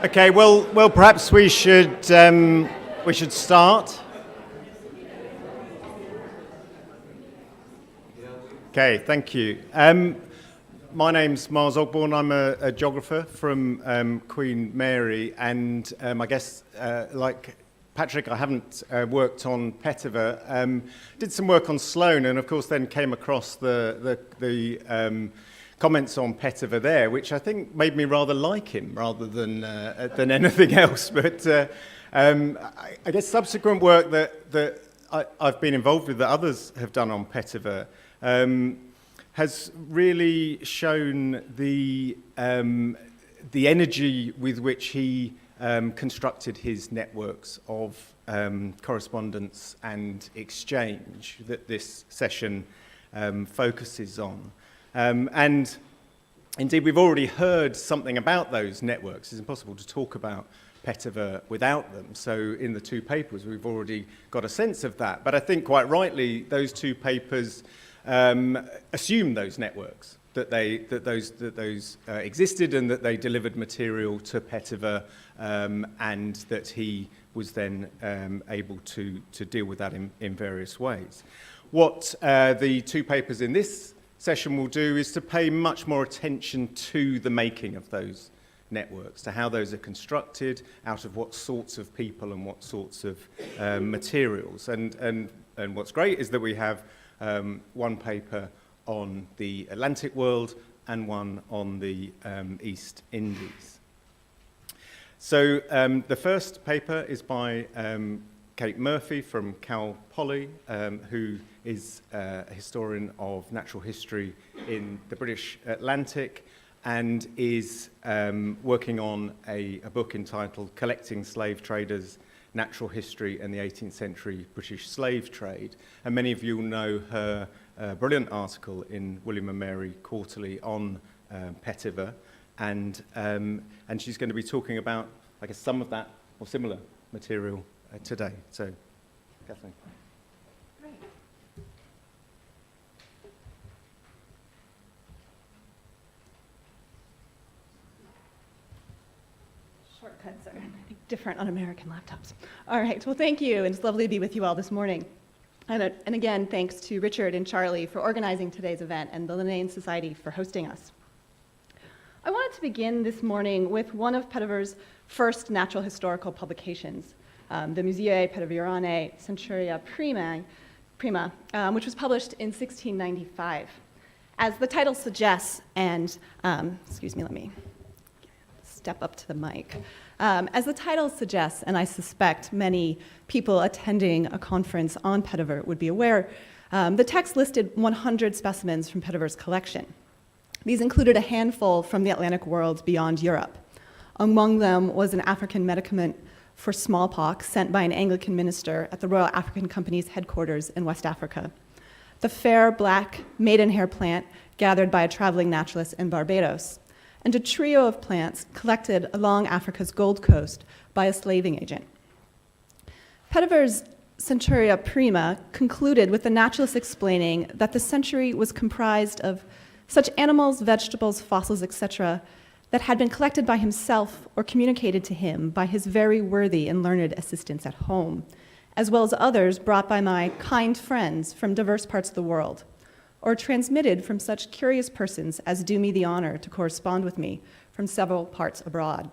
Okay, well, perhaps we should start. Okay, thank you. My name's Miles Ogborn. I'm a geographer from Queen Mary, and I guess like Patrick, I haven't worked on Petiver. Did some work on Sloane, and of course then came across the comments on Petiver there, which I think made me rather like him rather than anything else. But I guess subsequent work that I've been involved with, that others have done on Petiver, has really shown the energy with which he constructed his networks of correspondence and exchange that this session focuses on. And indeed, we've already heard something about those networks. It's impossible to talk about Petiver without them. So in the two papers, we've already got a sense of that. But I think quite rightly, those two papers assume those networks, that those existed, and that they delivered material to Petiver, and that he was then able to deal with that in various ways. What the two papers in this session will do is to pay much more attention to the making of those networks, to how those are constructed, out of what sorts of people and what sorts of materials. And what's great is that we have one paper on the Atlantic world and one on the East Indies. So the first paper is by Kate Murphy from Cal Poly, who is a historian of natural history in the British Atlantic, and is working on a book entitled Collecting Slave Traders, Natural History and the 18th Century British Slave Trade. And many of you will know her brilliant article in William and Mary Quarterly on Petiver, and she's going to be talking about, I guess, some of that or similar material today. So, Kathleen. Great. Shortcuts are, I think, different on American laptops. All right, well, thank you, and it's lovely to be with you all this morning. And again, thanks to Richard and Charlie for organizing today's event, and the Linnean Society for hosting us. I wanted to begin this morning with one of Petiver's first natural historical publications, the Musea Peteverianae Centuria Prima, which was published in 1695. As the title suggests, and excuse me, let me step up to the mic. As the title suggests, and I suspect many people attending a conference on Petiver would be aware, the text listed 100 specimens from Petiver's collection. These included a handful from the Atlantic world beyond Europe. Among them was an African medicament for smallpox sent by an Anglican minister at the Royal African Company's headquarters in West Africa, the fair black maidenhair plant gathered by a traveling naturalist in Barbados, and a trio of plants collected along Africa's Gold Coast by a slaving agent. Petiver's Centuria Prima concluded with the naturalist explaining that the century was comprised of such animals, vegetables, fossils, etc., that had been collected by himself or communicated to him by his very worthy and learned assistants at home, as well as others brought by my kind friends from diverse parts of the world, or transmitted from such curious persons as do me the honor to correspond with me from several parts abroad.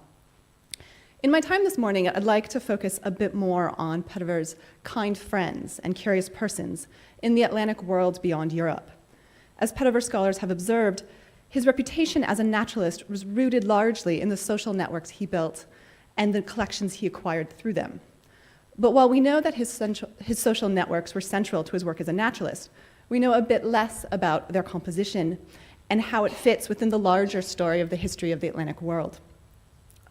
In my time this morning, I'd like to focus a bit more on Petiver's kind friends and curious persons in the Atlantic world beyond Europe. As Petiver scholars have observed, his reputation as a naturalist was rooted largely in the social networks he built and the collections he acquired through them. But while we know that his social networks were central to his work as a naturalist, we know a bit less about their composition and how it fits within the larger story of the history of the Atlantic world.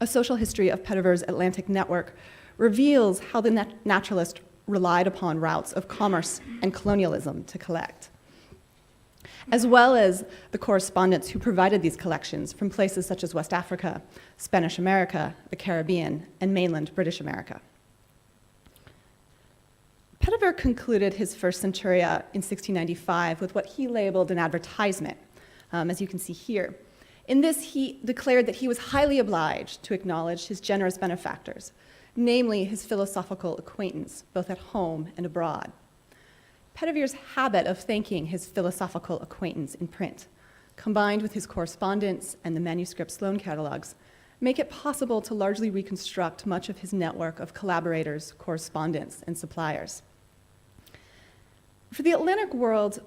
A social history of Petiver's Atlantic network reveals how the naturalist relied upon routes of commerce and colonialism to collect, as well as the correspondents who provided these collections from places such as West Africa, Spanish America, the Caribbean, and mainland British America. Petiver concluded his first centuria in 1695 with what he labeled an advertisement, as you can see here, In this, he declared that he was highly obliged to acknowledge his generous benefactors, namely his philosophical acquaintance, both at home and abroad. Petiver's habit of thanking his philosophical acquaintance in print, combined with his correspondence and the manuscript loan catalogs, make it possible to largely reconstruct much of his network of collaborators, correspondents, and suppliers. For the Atlantic world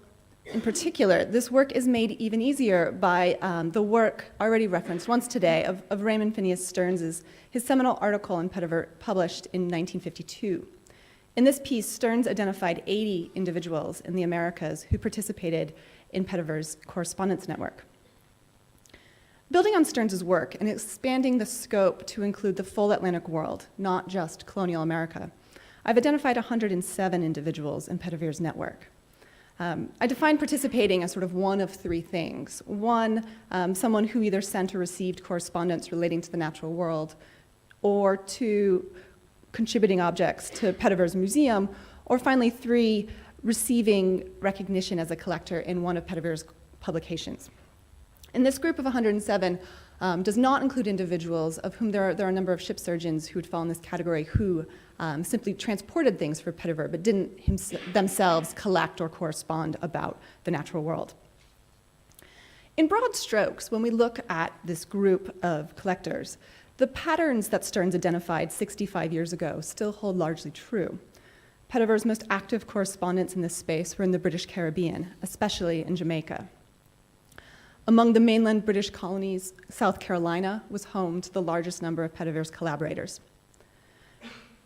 in particular, this work is made even easier by the work already referenced once today of Raymond Phineas Stearns' his seminal article in Petiver published in 1952. In this piece, Stearns identified 80 individuals in the Americas who participated in Petiver's correspondence network. Building on Stearns' work and expanding the scope to include the full Atlantic world, not just colonial America, I've identified 107 individuals in Petiver's network. I define participating as sort of one of three things. One, someone who either sent or received correspondence relating to the natural world, or two, contributing objects to Petiver's museum, or finally three, receiving recognition as a collector in one of Petiver's publications. And this group of 107 does not include individuals of whom there are a number of ship surgeons who would fall in this category who simply transported things for Petiver but didn't themselves collect or correspond about the natural world. In broad strokes, when we look at this group of collectors, the patterns that Stearns identified 65 years ago still hold largely true. Petiver's most active correspondents in this space were in the British Caribbean, especially in Jamaica. Among the mainland British colonies, South Carolina was home to the largest number of Petiver's collaborators.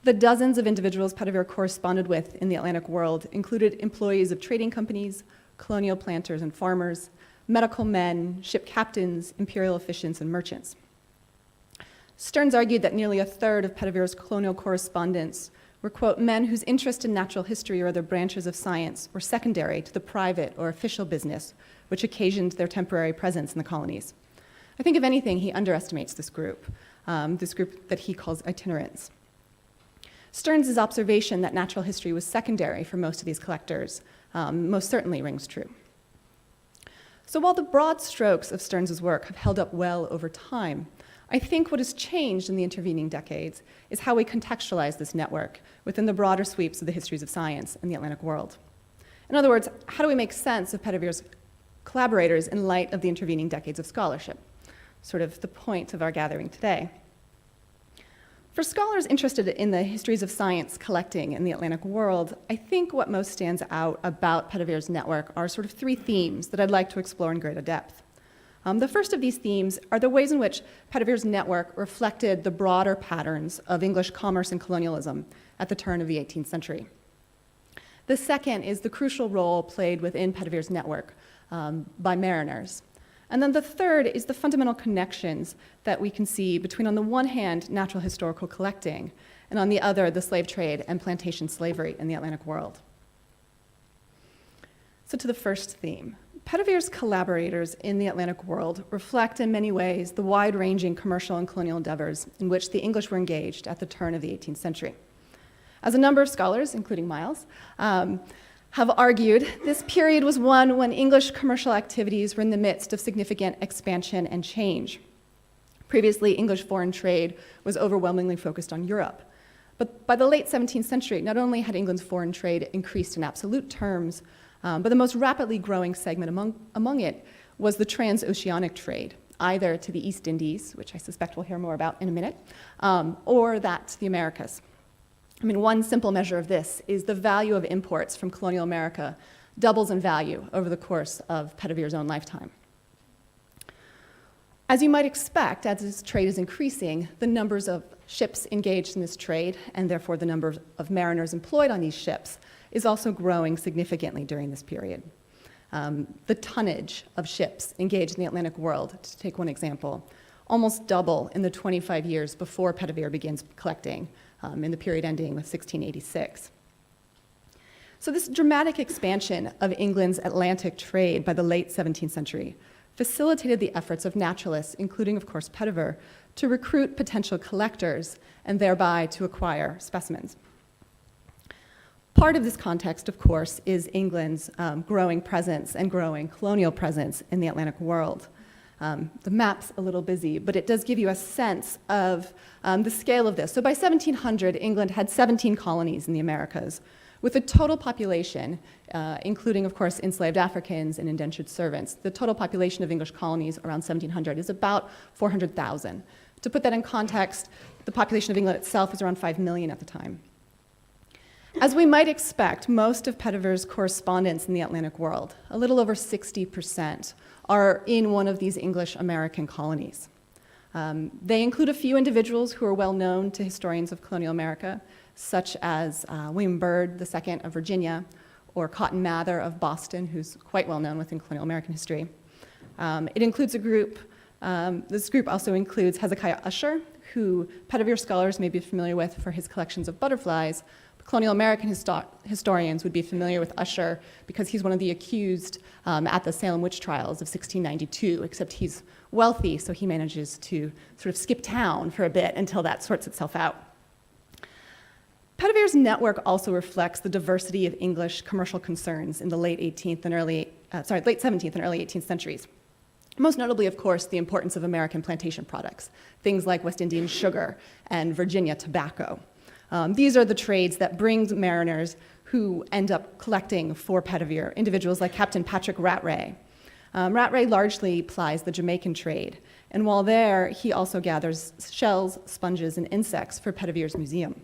The dozens of individuals Petiver corresponded with in the Atlantic world included employees of trading companies, colonial planters and farmers, medical men, ship captains, imperial officiants, and merchants. Stearns argued that nearly a third of Petiver's colonial correspondents were, quote, men whose interest in natural history or other branches of science were secondary to the private or official business which occasioned their temporary presence in the colonies. I think, if anything, he underestimates this group that he calls Itinerants. Stearns' observation that natural history was secondary for most of these collectors most certainly rings true. So while the broad strokes of Stearns' work have held up well over time, I think what has changed in the intervening decades is how we contextualize this network within the broader sweeps of the histories of science in the Atlantic world. In other words, how do we make sense of Petiver's collaborators in light of the intervening decades of scholarship? Sort of the point of our gathering today. For scholars interested in the histories of science collecting in the Atlantic world, I think what most stands out about Petiver's network are sort of three themes that I'd like to explore in greater depth. The first of these themes are the ways in which Petiver's network reflected the broader patterns of English commerce and colonialism at the turn of the 18th century. The second is the crucial role played within Petiver's network by mariners. And then the third is the fundamental connections that we can see between, on the one hand, natural historical collecting, and on the other, the slave trade and plantation slavery in the Atlantic world. So to the first theme. Petiver's collaborators in the Atlantic world reflect in many ways the wide-ranging commercial and colonial endeavors in which the English were engaged at the turn of the 18th century. As a number of scholars, including Miles, have argued, this period was one when English commercial activities were in the midst of significant expansion and change. Previously, English foreign trade was overwhelmingly focused on Europe. But by the late 17th century, not only had England's foreign trade increased in absolute terms, but the most rapidly growing segment among it was the transoceanic trade, either to the East Indies, which I suspect we'll hear more about in a minute, or that to the Americas. I mean, one simple measure of this is the value of imports from colonial America doubles in value over the course of Petiver's own lifetime. As you might expect, as this trade is increasing, the numbers of ships engaged in this trade, and therefore the number of mariners employed on these ships, is also growing significantly during this period. The tonnage of ships engaged in the Atlantic world, to take one example, almost double in the 25 years before Petiver begins collecting, in the period ending with 1686. So this dramatic expansion of England's Atlantic trade by the late 17th century facilitated the efforts of naturalists, including, of course, Petiver, to recruit potential collectors and thereby to acquire specimens. Part of this context, of course, is England's growing presence and growing colonial presence in the Atlantic world. The map's a little busy, but it does give you a sense of the scale of this. So by 1700, England had 17 colonies in the Americas, with a total population, including, of course, enslaved Africans and indentured servants. The total population of English colonies around 1700 is about 400,000. To put that in context, the population of England itself was around 5 million at the time. As we might expect, most of Petiver's correspondence in the Atlantic world, a little over 60%, are in one of these English American colonies. They include a few individuals who are well known to historians of colonial America, such as William Byrd II of Virginia, or Cotton Mather of Boston, who's quite well known within colonial American history. It includes a group, this group also includes Hezekiah Usher, who Petiver scholars may be familiar with for his collections of butterflies. Colonial American historians would be familiar with Usher because he's one of the accused at the Salem witch trials of 1692, except he's wealthy, so he manages to sort of skip town for a bit until that sorts itself out. Petiver's network also reflects the diversity of English commercial concerns in the late 17th and early 18th centuries. Most notably, of course, the importance of American plantation products, things like West Indian sugar and Virginia tobacco. These are the trades that bring mariners who end up collecting for Petiver, individuals like Captain Patrick Rattray. Rattray largely plies the Jamaican trade, and while there, he also gathers shells, sponges, and insects for Petiver's museum.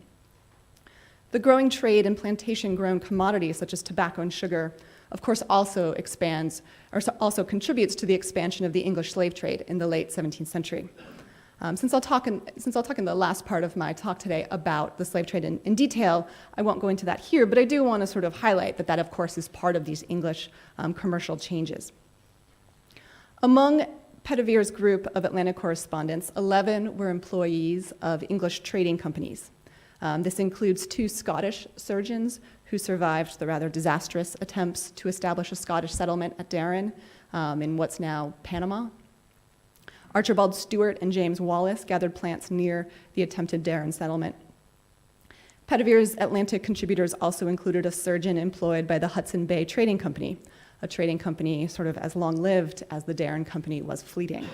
The growing trade in plantation-grown commodities such as tobacco and sugar, of course, also contributes to the expansion of the English slave trade in the late 17th century. Since I'll talk in the last part of my talk today about the slave trade in detail, I won't go into that here, but I do want to sort of highlight that of course, is part of these English commercial changes. Among Petiver's group of Atlantic correspondents, 11 were employees of English trading companies. This includes 2 Scottish surgeons who survived the rather disastrous attempts to establish a Scottish settlement at Darren in what's now Panama. Archibald Stewart and James Wallace gathered plants near the attempted Darren settlement. Petiver's Atlantic contributors also included a surgeon employed by the Hudson Bay Trading Company, a trading company sort of as long-lived as the Darren Company was fleeting.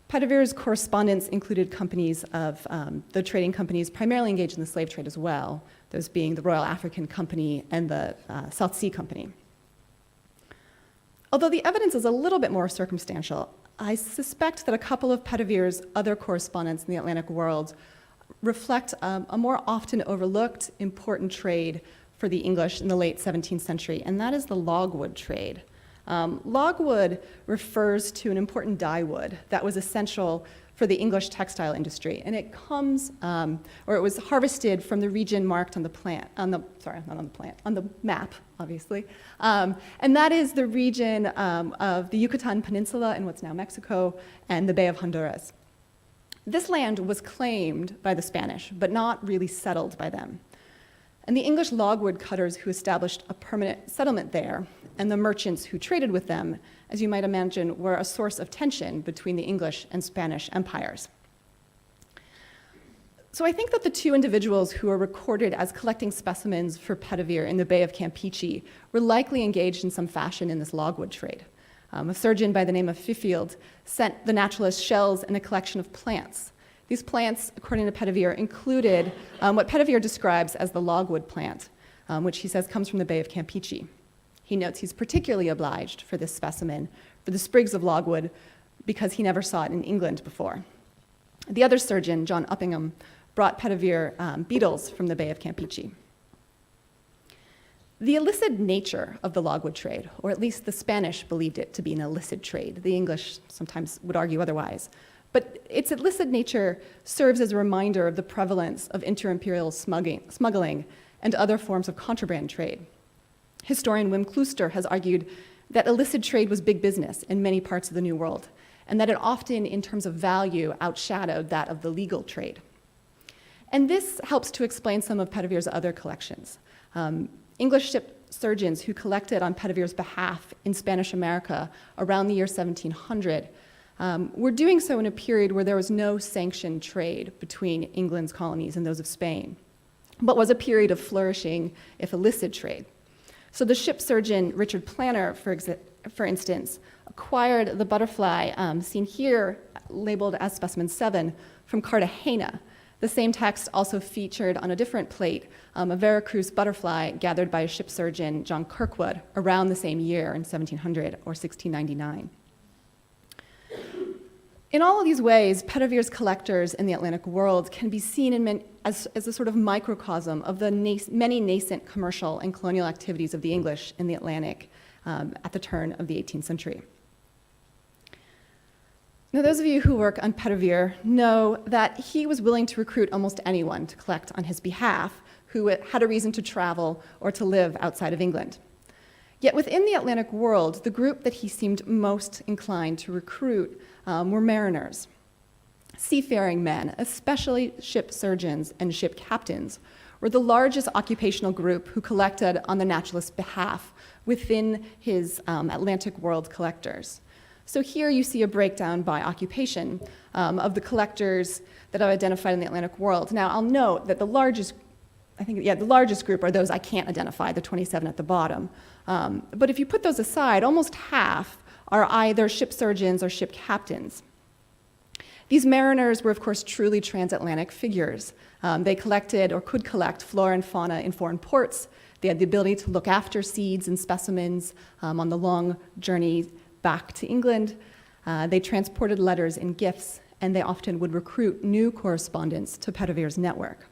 Petiver's correspondence included companies of the trading companies primarily engaged in the slave trade as well, those being the Royal African Company and the South Sea Company. Although the evidence is a little bit more circumstantial, I suspect that a couple of Petiver's other correspondents in the Atlantic world reflect a more often overlooked important trade for the English in the late 17th century, and that is the logwood trade. Logwood refers to an important dyewood that was essential for the English textile industry, and it comes, or it was harvested from the region marked on the map, obviously. And that is the region of the Yucatan Peninsula in what's now Mexico and the Bay of Honduras. This land was claimed by the Spanish, but not really settled by them. And the English logwood cutters who established a permanent settlement there, and the merchants who traded with them, as you might imagine, were a source of tension between the English and Spanish empires. So I think that the 2 individuals who are recorded as collecting specimens for Petiver in the Bay of Campeche were likely engaged in some fashion in this logwood trade. A surgeon by the name of Fifield sent the naturalist shells and a collection of plants. These plants, according to Petiver, included what Petiver describes as the logwood plant, which he says comes from the Bay of Campeche. He notes he's particularly obliged for this specimen, for the sprigs of logwood, because he never saw it in England before. The other surgeon, John Uppingham, brought Petiver beetles from the Bay of Campeche. The illicit nature of the logwood trade, or at least the Spanish believed it to be an illicit trade. The English sometimes would argue otherwise. But its illicit nature serves as a reminder of the prevalence of inter-imperial smuggling and other forms of contraband trade. Historian Wim Kloester has argued that illicit trade was big business in many parts of the New World, and that it often, in terms of value, outshadowed that of the legal trade. And this helps to explain some of Petiver's other collections. English ship surgeons who collected on Petiver's behalf in Spanish America around the year 1700 were doing so in a period where there was no sanctioned trade between England's colonies and those of Spain, but was a period of flourishing, if illicit, trade. So the ship surgeon Richard Planner, for for instance, acquired the butterfly seen here, labeled as specimen 7, from Cartagena. The same text also featured on a different plate a Veracruz butterfly gathered by a ship surgeon, John Kirkwood, around the same year in 1700 or 1699. In all of these ways, Petiver's collectors in the Atlantic world can be seen as a sort of microcosm of the many nascent commercial and colonial activities of the English in the Atlantic at the turn of the 18th century. Now, those of you who work on Petiver know that he was willing to recruit almost anyone to collect on his behalf who had a reason to travel or to live outside of England. Yet within the Atlantic world, the group that he seemed most inclined to recruit were mariners. Seafaring men, especially ship surgeons and ship captains, were the largest occupational group who collected on the naturalist's behalf within his Atlantic world collectors. So here you see a breakdown by occupation of the collectors that I've identified in the Atlantic world. Now, I'll note that the largest group are those I can't identify, the 27 at the bottom. But if you put those aside, almost half are either ship surgeons or ship captains. These mariners were, of course, truly transatlantic figures. They collected or could collect flora and fauna in foreign ports. They had the ability to look after seeds and specimens on the long journey back to England. They transported letters and gifts, and they often would recruit new correspondents to Petiver's network.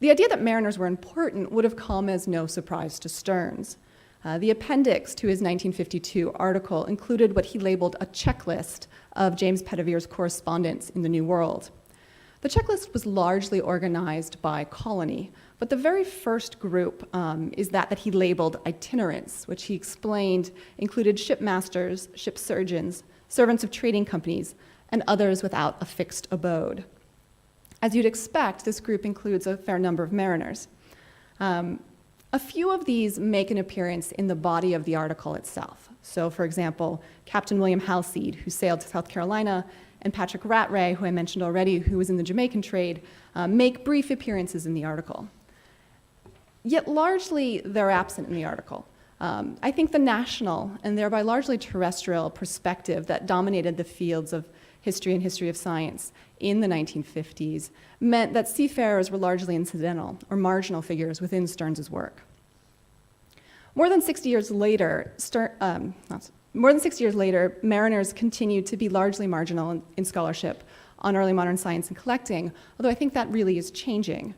The idea that mariners were important would have come as no surprise to Stearns. The appendix to his 1952 article included what he labeled a checklist of James Petiver's correspondence in the New World. The checklist was largely organized by colony, but the very first group is that he labeled Itinerants, which he explained included shipmasters, ship surgeons, servants of trading companies, and others without a fixed abode. As you'd expect, this group includes a fair number of mariners. A few of these make an appearance in the body of the article itself. So, for example, Captain William Halseed, who sailed to South Carolina, and Patrick Rattray, who I mentioned already, who was in the Jamaican trade, make brief appearances in the article. Yet largely, they're absent in the article. I think the national, and thereby largely terrestrial, perspective that dominated the fields of history and history of science in the 1950s meant that seafarers were largely incidental or marginal figures within Stearns's work. More than 60 years later, mariners continued to be largely marginal in scholarship on early modern science and collecting, although I think that really is changing.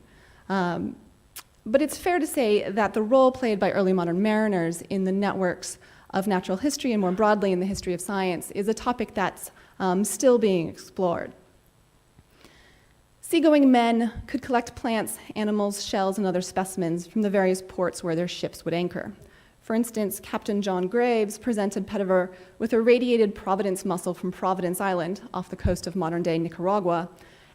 But it's fair to say that the role played by early modern mariners in the networks of natural history and more broadly in the history of science is a topic that's still being explored. Seagoing men could collect plants, animals, shells, and other specimens from the various ports where their ships would anchor. For instance, Captain John Graves presented Petiver with a radiated Providence mussel from Providence Island off the coast of modern-day Nicaragua,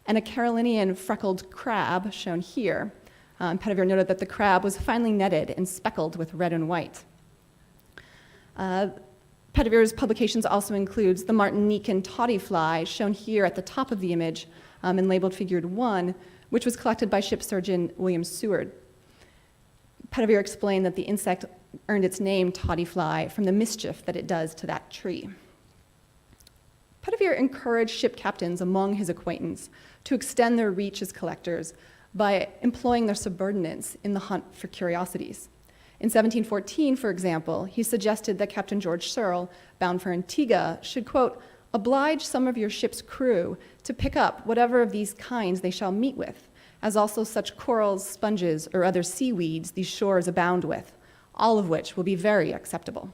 and a Carolinian freckled crab shown here. Petiver noted that the crab was finely netted and speckled with red and white. Petiver's publications also includes the Martinican toddy fly, shown here at the top of the image and labeled Figured 1, which was collected by ship surgeon William Seward. Petiver explained that the insect earned its name, toddy fly, from the mischief that it does to that tree. Petiver encouraged ship captains among his acquaintance to extend their reach as collectors by employing their subordinates in the hunt for curiosities. In 1714, for example, he suggested that Captain George Searle, bound for Antigua, should, quote, oblige some of your ship's crew to pick up whatever of these kinds they shall meet with, as also such corals, sponges, or other seaweeds these shores abound with, all of which will be very acceptable.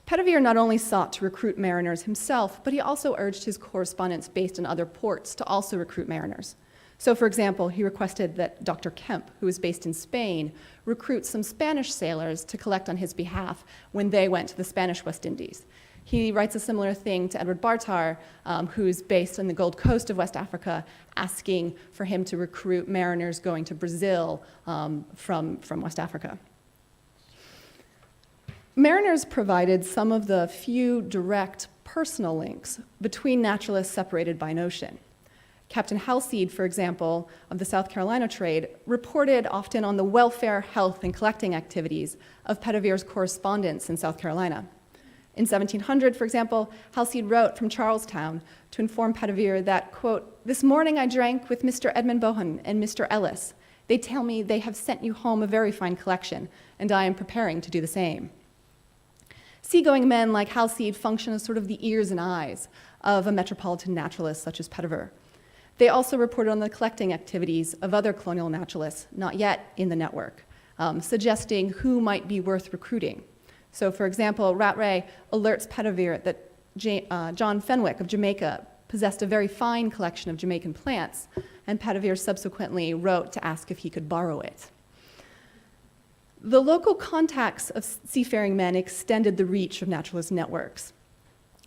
Petiver not only sought to recruit mariners himself, but he also urged his correspondents based in other ports to also recruit mariners. So, for example, he requested that Dr. Kemp, who was based in Spain, recruit some Spanish sailors to collect on his behalf when they went to the Spanish West Indies. He writes a similar thing to Edward Bartar, who's based on the Gold Coast of West Africa, asking for him to recruit mariners going to Brazil from West Africa. Mariners provided some of the few direct personal links between naturalists separated by an ocean. Captain Halseed, for example, of the South Carolina trade, reported often on the welfare, health, and collecting activities of Petiver's correspondence in South Carolina. In 1700, for example, Halseed wrote from Charlestown to inform Petiver that, quote, "This morning I drank with Mr. Edmund Bohun and Mr. Ellis. They tell me they have sent you home a very fine collection, and I am preparing to do the same." Seagoing men like Halseed function as sort of the ears and eyes of a metropolitan naturalist such as Petiver. They also reported on the collecting activities of other colonial naturalists not yet in the network, suggesting who might be worth recruiting. So, for example, Rattray alerts Petiver that John Fenwick of Jamaica possessed a very fine collection of Jamaican plants, and Petiver subsequently wrote to ask if he could borrow it. The local contacts of seafaring men extended the reach of naturalist networks.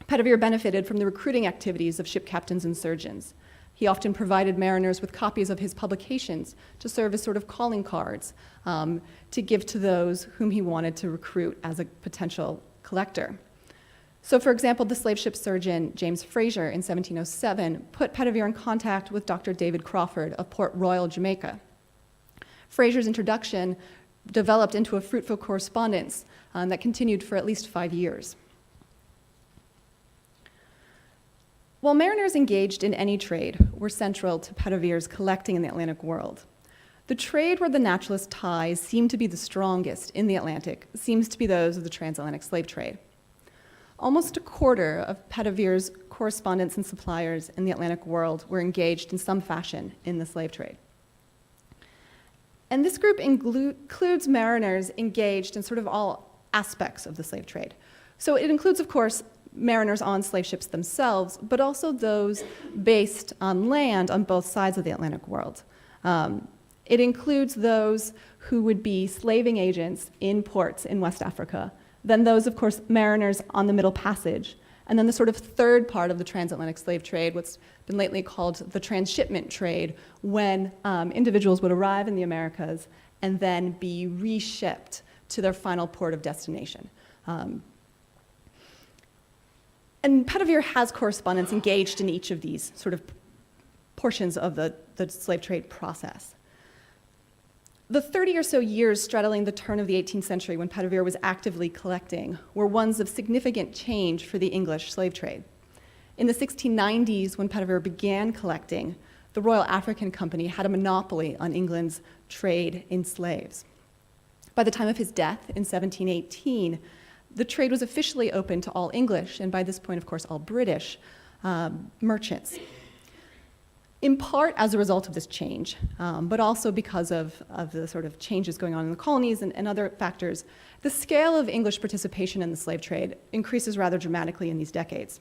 Petiver benefited from the recruiting activities of ship captains and surgeons. He often provided mariners with copies of his publications to serve as sort of calling cards to give to those whom he wanted to recruit as a potential collector. So, for example, the slave ship surgeon James Fraser in 1707 put Petiver in contact with Dr. David Crawford of Port Royal, Jamaica. Fraser's introduction developed into a fruitful correspondence that continued for at least 5 years. While mariners engaged in any trade were central to Petiver's collecting in the Atlantic world, the trade where the naturalist ties seem to be the strongest in the Atlantic seems to be those of the transatlantic slave trade. Almost a quarter of Petiver's correspondents and suppliers in the Atlantic world were engaged in some fashion in the slave trade. And this group includes mariners engaged in sort of all aspects of the slave trade. So it includes, of course, mariners on slave ships themselves, but also those based on land on both sides of the Atlantic world. It includes those who would be slaving agents in ports in West Africa, then those, of course, mariners on the Middle Passage, and then the sort of third part of the transatlantic slave trade, what's been lately called the transshipment trade, when individuals would arrive in the Americas and then be reshipped to their final port of destination. And Petiver has correspondents engaged in each of these sort of portions of the slave trade process. The 30 or so years straddling the turn of the 18th century when Petiver was actively collecting were ones of significant change for the English slave trade. In the 1690s, when Petiver began collecting, the Royal African Company had a monopoly on England's trade in slaves. By the time of his death in 1718, the trade was officially open to all English, and by this point, of course, all British merchants. In part as a result of this change, but also because of the sort of changes going on in the colonies and other factors, the scale of English participation in the slave trade increases rather dramatically in these decades.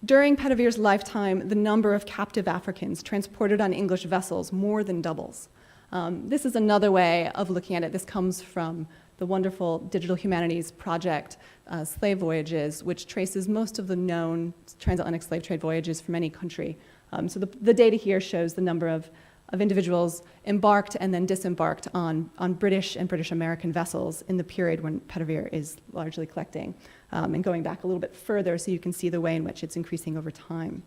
During Petiver's lifetime, the number of captive Africans transported on English vessels more than doubles. This is another way of looking at it. This comes from the wonderful Digital Humanities Project, Slave Voyages, which traces most of the known transatlantic slave trade voyages from any country. So the data here shows the number of individuals embarked and then disembarked on British and British American vessels in the period when Petiver is largely collecting, and going back a little bit further so you can see the way in which it's increasing over time.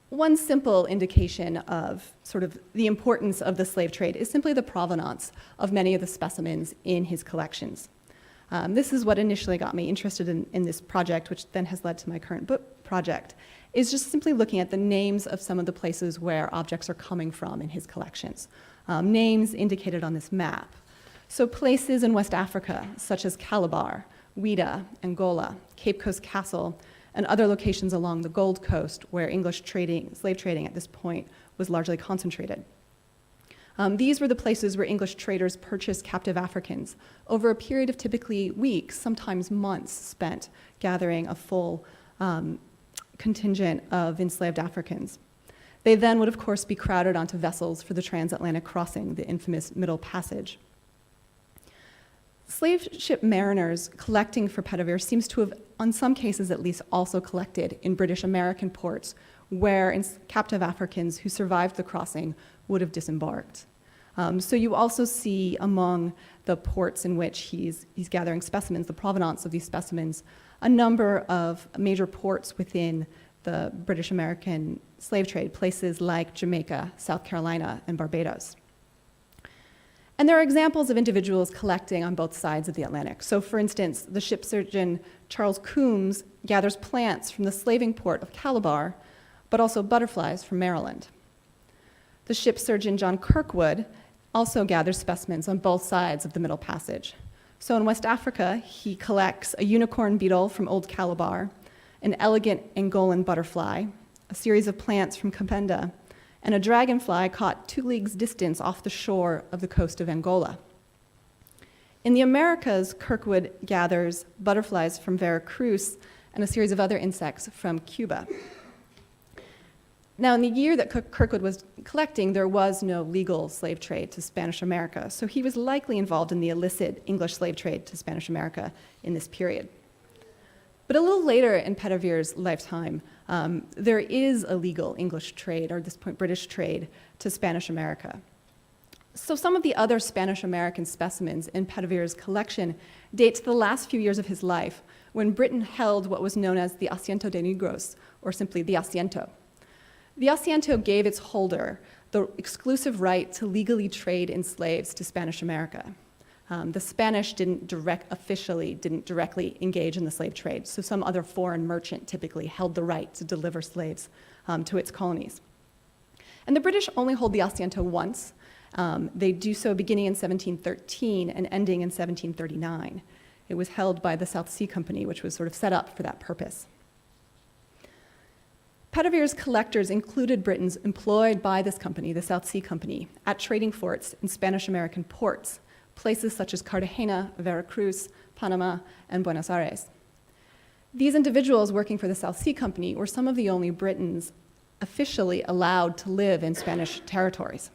One simple indication of sort of the importance of the slave trade is simply the provenance of many of the specimens in his collections. This is what initially got me interested in this project, which then has led to my current book project, is just simply looking at the names of some of the places where objects are coming from in his collections. Names indicated on this map. So places in West Africa, such as Calabar, Ouida, Angola, Cape Coast Castle, and other locations along the Gold Coast where English slave trading at this point was largely concentrated. These were the places where English traders purchased captive Africans over a period of typically weeks, sometimes months, spent gathering a full contingent of enslaved Africans. They then would, of course, be crowded onto vessels for the transatlantic crossing, the infamous Middle Passage. Slave ship mariners collecting for Petiver seems to have, in some cases at least, also collected in British American ports where captive Africans who survived the crossing would have disembarked. So you also see among the ports in which he's gathering specimens, the provenance of these specimens, a number of major ports within the British-American slave trade, places like Jamaica, South Carolina, and Barbados. And there are examples of individuals collecting on both sides of the Atlantic. So for instance, the ship surgeon Charles Coombs gathers plants from the slaving port of Calabar, but also butterflies from Maryland. The ship surgeon John Kirkwood also gathers specimens on both sides of the Middle Passage. So in West Africa, he collects a unicorn beetle from Old Calabar, an elegant Angolan butterfly, a series of plants from Capenda, and a dragonfly caught 2 leagues distance off the shore of the coast of Angola. In the Americas, Kirkwood gathers butterflies from Veracruz and a series of other insects from Cuba. Now, in the year that Kirkwood was collecting, there was no legal slave trade to Spanish America, so he was likely involved in the illicit English slave trade to Spanish America in this period. But a little later in Petiver's lifetime, there is a legal English trade, or at this point British trade, to Spanish America. So some of the other Spanish American specimens in Petiver's collection date to the last few years of his life, when Britain held what was known as the Asiento de Negros, or simply the Asiento. The Asiento gave its holder the exclusive right to legally trade in slaves to Spanish America. The Spanish didn't directly engage in the slave trade, so some other foreign merchant typically held the right to deliver slaves to its colonies. And the British only hold the Asiento once. They do so beginning in 1713 and ending in 1739. It was held by the South Sea Company, which was sort of set up for that purpose. Petiver's collectors included Britons employed by this company, the South Sea Company, at trading forts in Spanish-American ports, places such as Cartagena, Veracruz, Panama, and Buenos Aires. These individuals working for the South Sea Company were some of the only Britons officially allowed to live in Spanish territories.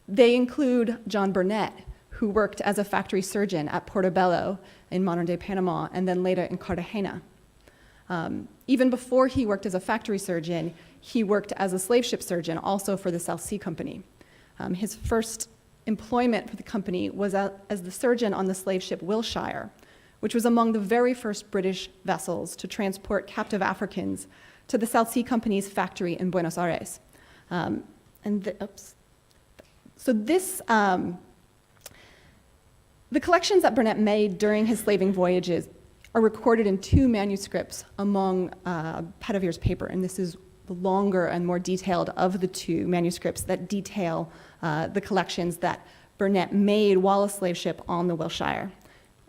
They include John Burnett, who worked as a factory surgeon at Portobello in modern-day Panama, and then later in Cartagena. Even before he worked as a factory surgeon, he worked as a slave ship surgeon, also for the South Sea Company. His first employment for the company was as the surgeon on the slave ship Wilshire, which was among the very first British vessels to transport captive Africans to the South Sea Company's factory in Buenos Aires. The collections that Burnett made during his slaving voyages are recorded in 2 manuscripts among Petiver's paper, and this is the longer and more detailed of the 2 manuscripts that detail the collections that Burnett made while a slave ship on the Wilshire.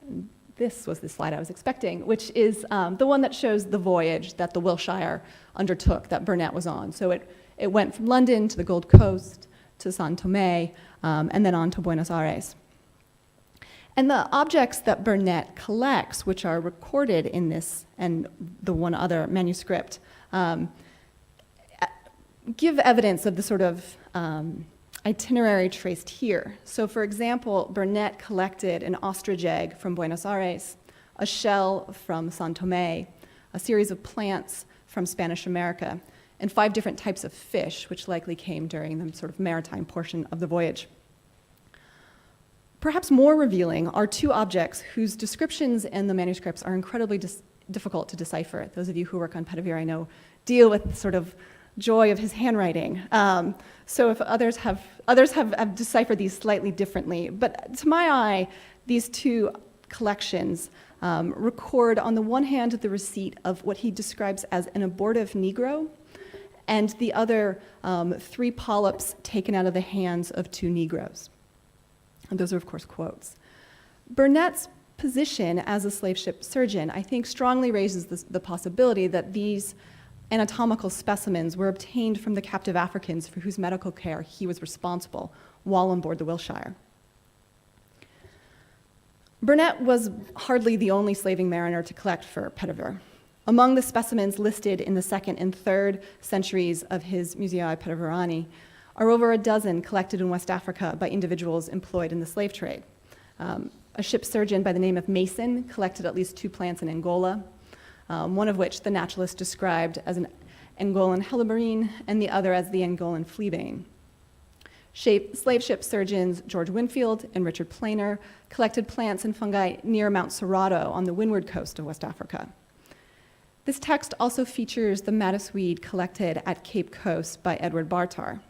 And this was the slide I was expecting, which is the one that shows the voyage that the Wilshire undertook that Burnett was on. So it went from London to the Gold Coast to San Tomé, and then on to Buenos Aires. And the objects that Burnett collects, which are recorded in this and the one other manuscript, give evidence of the sort of itinerary traced here. So for example, Burnett collected an ostrich egg from Buenos Aires, a shell from San Tomé, a series of plants from Spanish America, and 5 different types of fish, which likely came during the sort of maritime portion of the voyage. Perhaps more revealing are 2 objects whose descriptions in the manuscripts are incredibly difficult to decipher. Those of you who work on Petiver, I know, deal with the sort of joy of his handwriting. So if others have deciphered these slightly differently. But to my eye, these 2 collections record, on the one hand, the receipt of what he describes as an abortive Negro, and the other 3 polyps taken out of the hands of 2 Negroes. And those are, of course, quotes. Burnett's position as a slave ship surgeon, I think, strongly raises the possibility that these anatomical specimens were obtained from the captive Africans for whose medical care he was responsible while on board the Wilshire. Burnett was hardly the only slaving mariner to collect for Petiver. Among the specimens listed in the 2nd and 3rd centuries of his Musei Petiverani are over a dozen collected in West Africa by individuals employed in the slave trade. A ship surgeon by the name of Mason collected at least 2 plants in Angola, one of which the naturalist described as an Angolan helleborine and the other as the Angolan fleabane. Slave ship surgeons George Winfield and Richard Planer collected plants and fungi near Mount Sorado on the windward coast of West Africa. This text also features the madderweed collected at Cape Coast by Edward Bartar.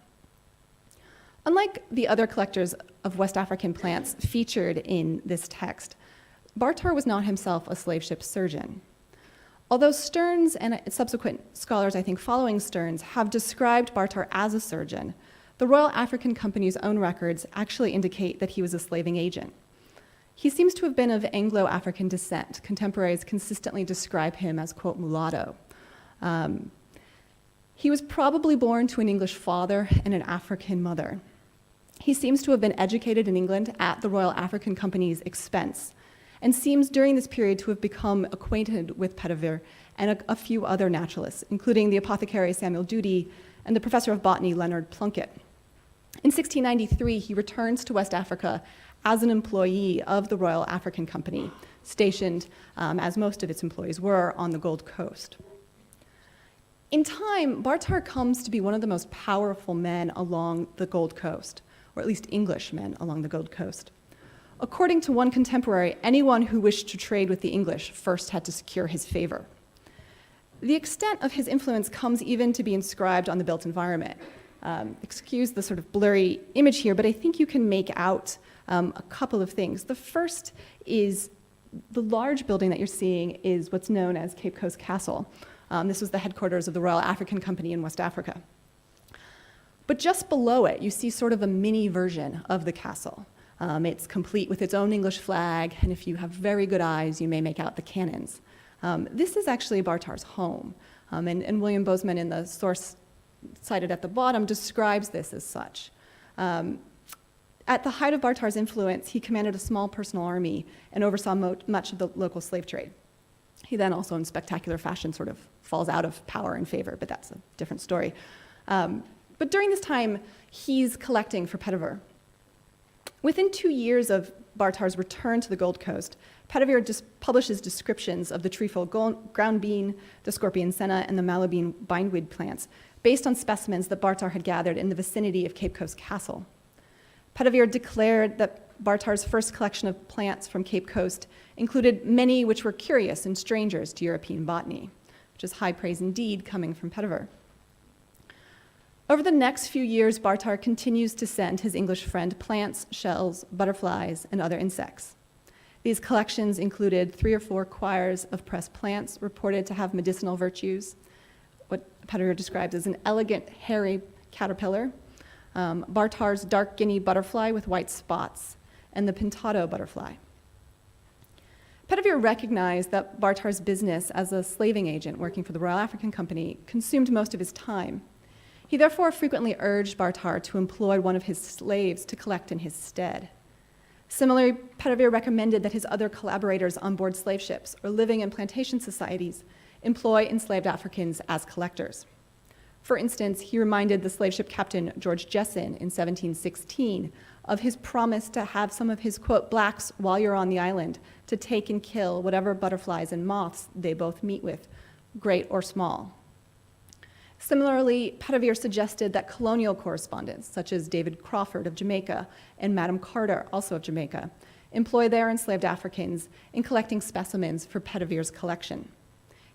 Unlike the other collectors of West African plants featured in this text, Bartar was not himself a slave ship surgeon. Although Stearns and subsequent scholars, I think following Stearns, have described Bartar as a surgeon, the Royal African Company's own records actually indicate that he was a slaving agent. He seems to have been of Anglo-African descent. Contemporaries consistently describe him as, quote, mulatto. He was probably born to an English father and an African mother. He seems to have been educated in England at the Royal African Company's expense, and seems during this period to have become acquainted with Petiver and a few other naturalists, including the apothecary Samuel Doody and the professor of botany Leonard Plunkett. In 1693, he returns to West Africa as an employee of the Royal African Company, stationed, as most of its employees were, on the Gold Coast. In time, Bartar comes to be one of the most powerful men along the Gold Coast, or at least English men along the Gold Coast. According to one contemporary, anyone who wished to trade with the English first had to secure his favor. The extent of his influence comes even to be inscribed on the built environment. Excuse the sort of blurry image here, but I think you can make out a couple of things. The first is the large building that you're seeing is what's known as Cape Coast Castle. This was the headquarters of the Royal African Company in West Africa. But just below it, you see sort of a mini version of the castle. It's complete with its own English flag, and if you have very good eyes, you may make out the cannons. This is actually Bartar's home, and William Bozeman, in the source cited at the bottom, describes this as such. At the height of Bartar's influence, he commanded a small personal army and oversaw much of the local slave trade. He then also, in spectacular fashion, sort of falls out of power and favor, but that's a different story. But during this time, he's collecting for Petiver. Within 2 years of Bartar's return to the Gold Coast, Petiver publishes descriptions of the trefoil ground bean, the scorpion senna, and the malabine bindweed plants, based on specimens that Bartar had gathered in the vicinity of Cape Coast Castle. Petiver declared that Bartar's first collection of plants from Cape Coast included many which were curious and strangers to European botany, which is high praise indeed coming from Petiver. Over the next few years, Bartar continues to send his English friend plants, shells, butterflies, and other insects. These collections included 3 or 4 quires of pressed plants reported to have medicinal virtues, what Petiver describes as an elegant hairy caterpillar, Bartar's dark guinea butterfly with white spots, and the pintado butterfly. Petiver recognized that Bartar's business as a slaving agent working for the Royal African Company consumed most of his time. He therefore frequently urged Bartar to employ one of his slaves to collect in his stead. Similarly, Petiver recommended that his other collaborators on board slave ships or living in plantation societies employ enslaved Africans as collectors. For instance, he reminded the slave ship captain George Jesson in 1716 of his promise to have some of his, quote, blacks while you're on the island to take and kill whatever butterflies and moths they both meet with, great or small. Similarly, Petiver suggested that colonial correspondents, such as David Crawford of Jamaica and Madam Carter, also of Jamaica, employ their enslaved Africans in collecting specimens for Petiver's collection.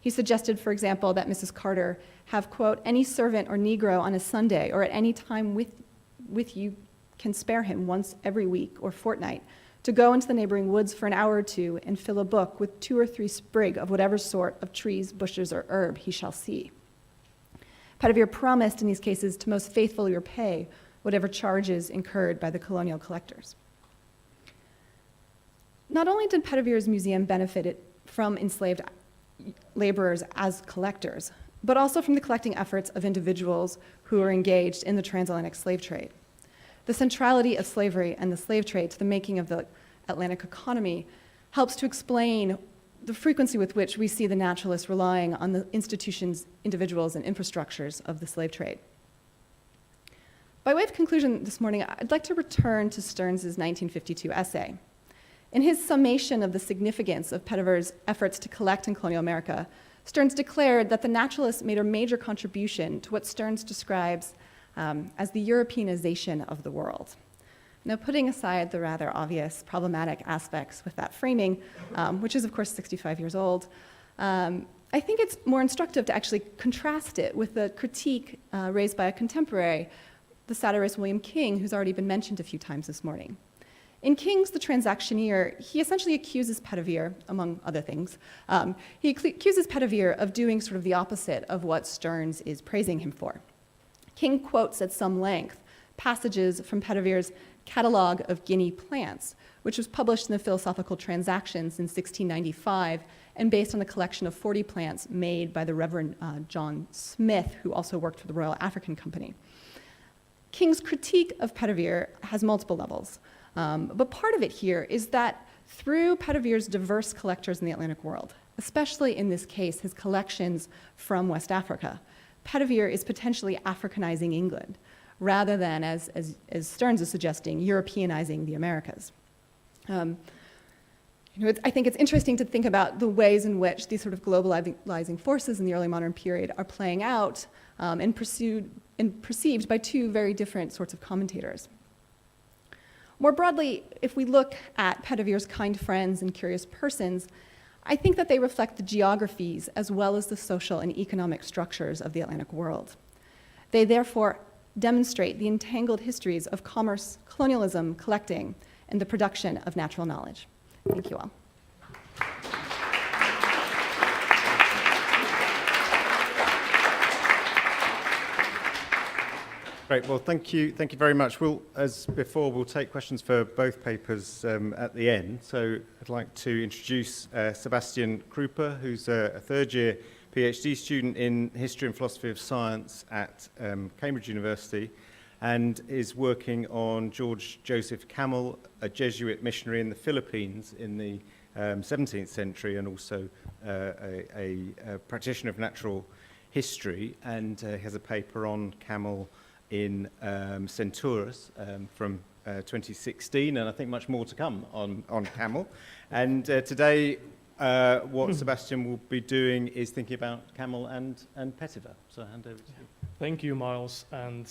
He suggested, for example, that Mrs. Carter have, quote, any servant or Negro on a Sunday or at any time with you can spare him once every week or fortnight to go into the neighboring woods for an hour or two and fill a book with 2 or 3 sprig of whatever sort of trees, bushes, or herb he shall see. Petiver promised in these cases to most faithfully repay whatever charges incurred by the colonial collectors. Not only did Petiver's museum benefit from enslaved laborers as collectors, but also from the collecting efforts of individuals who were engaged in the transatlantic slave trade. The centrality of slavery and the slave trade to the making of the Atlantic economy helps to explain the frequency with which we see the naturalists relying on the institutions, individuals, and infrastructures of the slave trade. By way of conclusion this morning, I'd like to return to Stearns' 1952 essay. In his summation of the significance of Petiver's efforts to collect in colonial America, Stearns declared that the naturalists made a major contribution to what Stearns describes as the Europeanization of the world. Now, putting aside the rather obvious problematic aspects with that framing, which is, of course, 65 years old, I think it's more instructive to actually contrast it with the critique raised by a contemporary, the satirist William King, who's already been mentioned a few times this morning. In King's The Transactioneer, he essentially accuses Petiver, among other things, he accuses Petiver of doing sort of the opposite of what Stearns is praising him for. King quotes at some length passages from Petiver's Catalogue of Guinea Plants, which was published in the Philosophical Transactions in 1695 and based on a collection of 40 plants made by the Reverend John Smith, who also worked for the Royal African Company. King's critique of Petiver has multiple levels, but part of it here is that through Petiver's diverse collectors in the Atlantic world, especially in this case, his collections from West Africa, Petiver is potentially Africanizing England, rather than, as Stearns is suggesting, Europeanizing the Americas. I think it's interesting to think about the ways in which these sort of globalizing forces in the early modern period are playing out and perceived by two very different sorts of commentators. More broadly, if we look at Petiver's kind friends and curious persons, I think that they reflect the geographies as well as the social and economic structures of the Atlantic world. They therefore demonstrate the entangled histories of commerce, colonialism, collecting, and the production of natural knowledge. Thank you all. Great. Well, thank you very much. As before, we'll take questions for both papers at the end. So I'd like to introduce Sebastian Krupa, who's a third-year PhD student in History and Philosophy of Science at Cambridge University, and is working on George Joseph Camel, a Jesuit missionary in the Philippines in the 17th century, and also a practitioner of natural history, and has a paper on Camel in Centaurus from 2016, and I think much more to come on Camel. And today, what Sebastian will be doing is thinking about Camel and Petiver. So I'll hand over to you. Thank you, Miles, and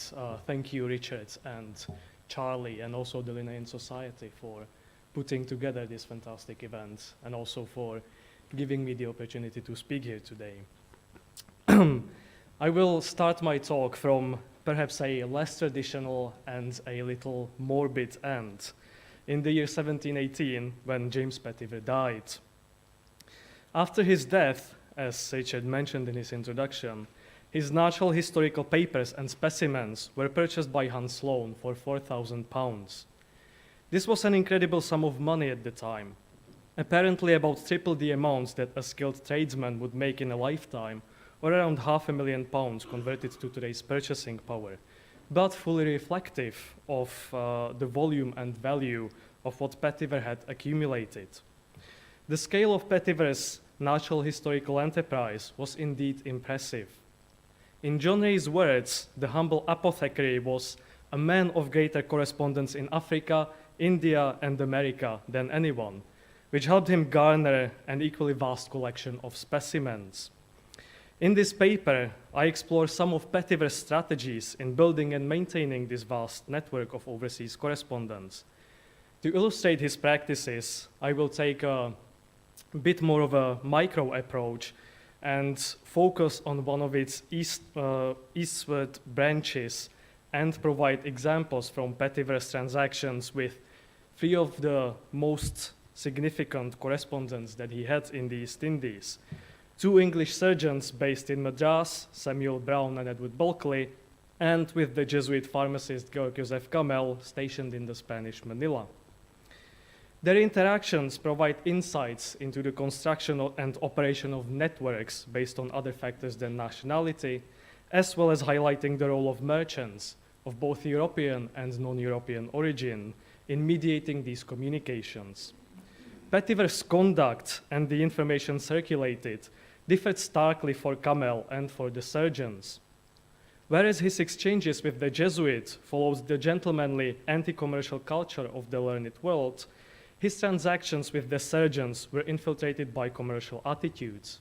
thank you, Richard and Charlie, and also the Linnean Society for putting together this fantastic event, and also for giving me the opportunity to speak here today. I will start my talk from perhaps a less traditional and a little morbid end, in the year 1718, when James Petiver died. After his death, as Richard mentioned in his introduction, his natural historical papers and specimens were purchased by Hans Sloane for £4,000. This was an incredible sum of money at the time, apparently about triple the amount that a skilled tradesman would make in a lifetime, or around £500,000 converted to today's purchasing power, but fully reflective of the volume and value of what Petiver had accumulated. The scale of Petiver's natural historical enterprise was indeed impressive. In John Ray's words, the humble apothecary was a man of greater correspondence in Africa, India, and America than anyone, which helped him garner an equally vast collection of specimens. In this paper, I explore some of Petiver's strategies in building and maintaining this vast network of overseas correspondence. To illustrate his practices, I will take a bit more of a micro approach and focus on one of its eastward branches and provide examples from Petiver's transactions with three of the most significant correspondents that he had in the East Indies. Two English surgeons based in Madras, Samuel Brown and Edward Bulkeley, and with the Jesuit pharmacist Georg Joseph Camel, stationed in the Spanish Manila. Their interactions provide insights into the construction and operation of networks based on other factors than nationality, as well as highlighting the role of merchants of both European and non-European origin in mediating these communications. Petiver's conduct and the information circulated differed starkly for Camel and for the surgeons. Whereas his exchanges with the Jesuits followed the gentlemanly anti-commercial culture of the learned world, his transactions with the surgeons were infiltrated by commercial attitudes.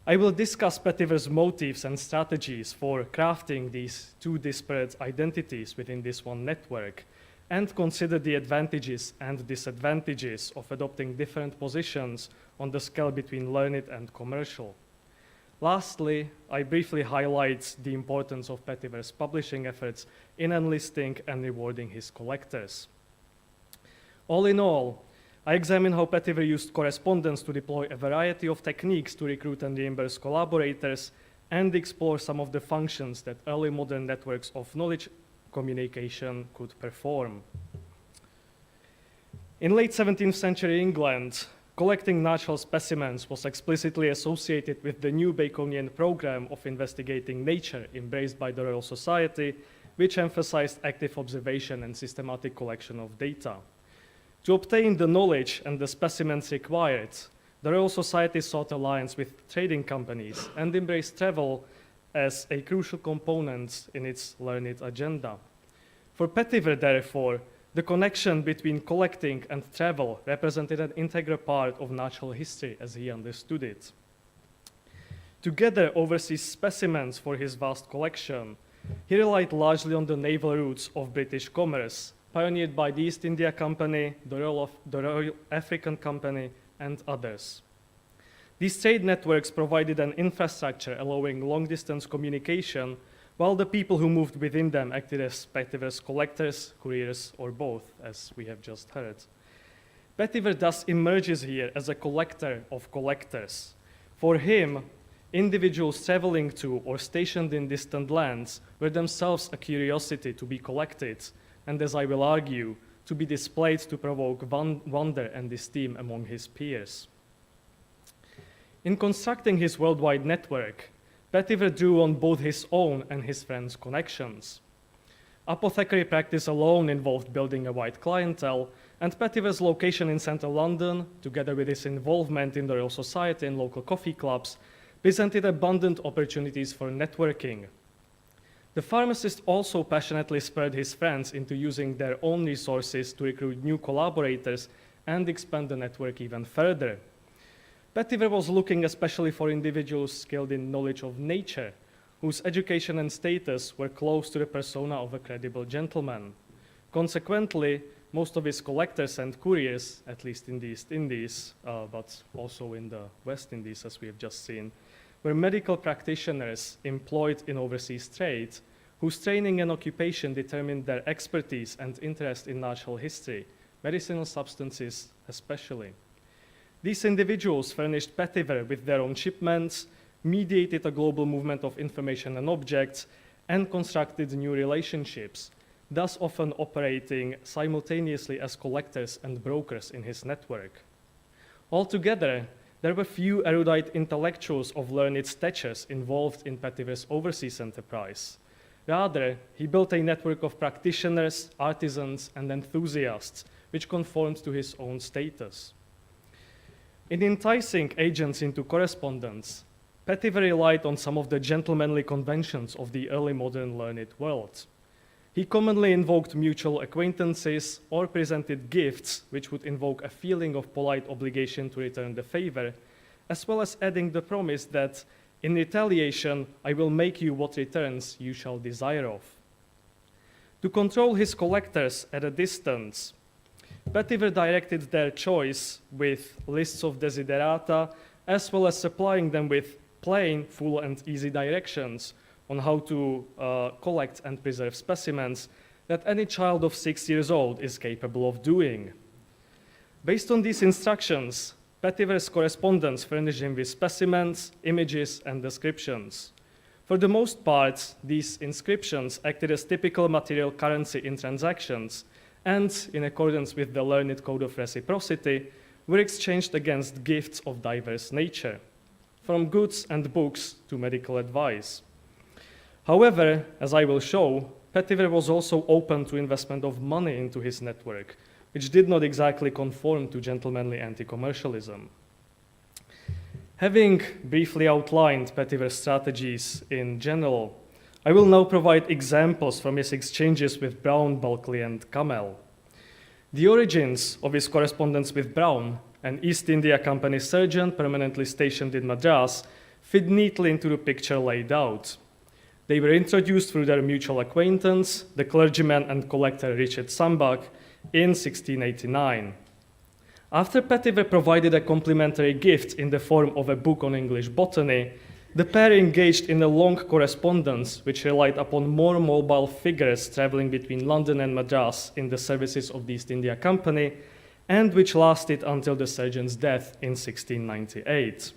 I will discuss Petiver's motives and strategies for crafting these two disparate identities within this one network, and consider the advantages and disadvantages of adopting different positions on the scale between learned and commercial. Lastly, I briefly highlight the importance of Petiver's publishing efforts in enlisting and rewarding his collectors. All in all, I examine how Petiver used correspondence to deploy a variety of techniques to recruit and reimburse collaborators and explore some of the functions that early modern networks of knowledge communication could perform. In late 17th century England, collecting natural specimens was explicitly associated with the new Baconian program of investigating nature embraced by the Royal Society, which emphasized active observation and systematic collection of data. To obtain the knowledge and the specimens required, the Royal Society sought alliance with trading companies and embraced travel as a crucial component in its learned agenda. For Petiver, therefore, the connection between collecting and travel represented an integral part of natural history as he understood it. To gather overseas specimens for his vast collection, he relied largely on the naval routes of British commerce, pioneered by the East India Company, the Royal African Company, and others. These trade networks provided an infrastructure allowing long-distance communication, while the people who moved within them acted as Petiver's collectors, couriers, or both, as we have just heard. Petiver thus emerges here as a collector of collectors. For him, individuals traveling to or stationed in distant lands were themselves a curiosity to be collected, and as I will argue, to be displayed to provoke wonder and esteem among his peers. In constructing his worldwide network, Petiver drew on both his own and his friends' connections. Apothecary practice alone involved building a wide clientele, and Petiver's location in central London, together with his involvement in the Royal Society and local coffee clubs, presented abundant opportunities for networking. The pharmacist also passionately spurred his friends into using their own resources to recruit new collaborators and expand the network even further. Petiver was looking especially for individuals skilled in knowledge of nature, whose education and status were close to the persona of a credible gentleman. Consequently, most of his collectors and couriers, at least in the East Indies, but also in the West Indies, as we have just seen, were medical practitioners employed in overseas trade, whose training and occupation determined their expertise and interest in natural history, medicinal substances especially. These individuals furnished Petiver with their own shipments, mediated a global movement of information and objects, and constructed new relationships, thus often operating simultaneously as collectors and brokers in his network. Altogether, there were few erudite intellectuals of learned statures involved in Petiver's overseas enterprise. Rather, he built a network of practitioners, artisans, and enthusiasts, which conformed to his own status. In enticing agents into correspondence, Petiver relied on some of the gentlemanly conventions of the early modern learned world. He commonly invoked mutual acquaintances or presented gifts which would invoke a feeling of polite obligation to return the favor, as well as adding the promise that, in retaliation, I will make you what returns you shall desire of. To control his collectors at a distance, Petiver directed their choice with lists of desiderata, as well as supplying them with plain, full, and easy directions on how to collect and preserve specimens that any child of 6 years old is capable of doing. Based on these instructions, Petiver's correspondence furnished him with specimens, images, and descriptions. For the most part, these inscriptions acted as typical material currency in transactions, and, in accordance with the learned code of reciprocity, were exchanged against gifts of diverse nature, from goods and books to medical advice. However, as I will show, Petiver was also open to investment of money into his network, which did not exactly conform to gentlemanly anti-commercialism. Having briefly outlined Petiver's strategies in general, I will now provide examples from his exchanges with Brown, Bulkley, and Camel. The origins of his correspondence with Brown, an East India Company surgeon permanently stationed in Madras, fit neatly into the picture laid out. They were introduced through their mutual acquaintance, the clergyman and collector Richard Sambach, in 1689. After Petiver provided a complimentary gift in the form of a book on English botany, the pair engaged in a long correspondence which relied upon more mobile figures traveling between London and Madras in the services of the East India Company, and which lasted until the surgeon's death in 1698.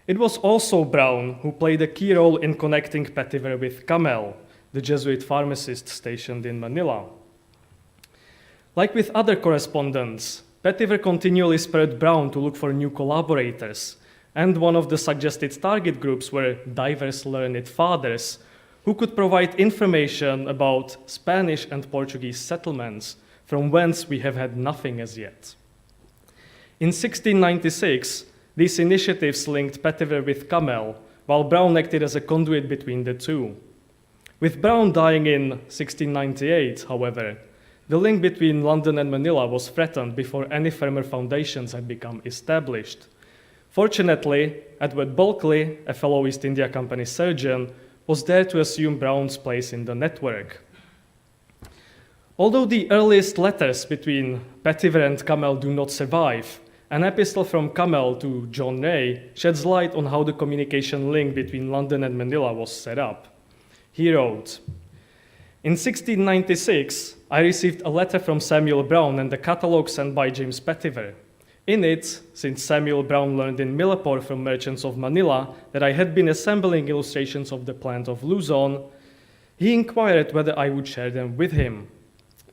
It was also Brown who played a key role in connecting Petiver with Kamel, the Jesuit pharmacist stationed in Manila. Like with other correspondents, Petiver continually spurred Brown to look for new collaborators, and one of the suggested target groups were diverse learned fathers who could provide information about Spanish and Portuguese settlements, from whence we have had nothing as yet. In 1696, these initiatives linked Petiver with Kamel, while Brown acted as a conduit between the two. With Brown dying in 1698, however, the link between London and Manila was threatened before any firmer foundations had become established. Fortunately, Edward Bulkley, a fellow East India Company surgeon, was there to assume Brown's place in the network. Although the earliest letters between Petiver and Kamel do not survive, an epistle from Kamel to John Ray sheds light on how the communication link between London and Manila was set up. He wrote, "In 1696, I received a letter from Samuel Brown and a catalogue sent by James Petiver. In it, since Samuel Brown learned in Millipore from merchants of Manila that I had been assembling illustrations of the plant of Luzon, he inquired whether I would share them with him.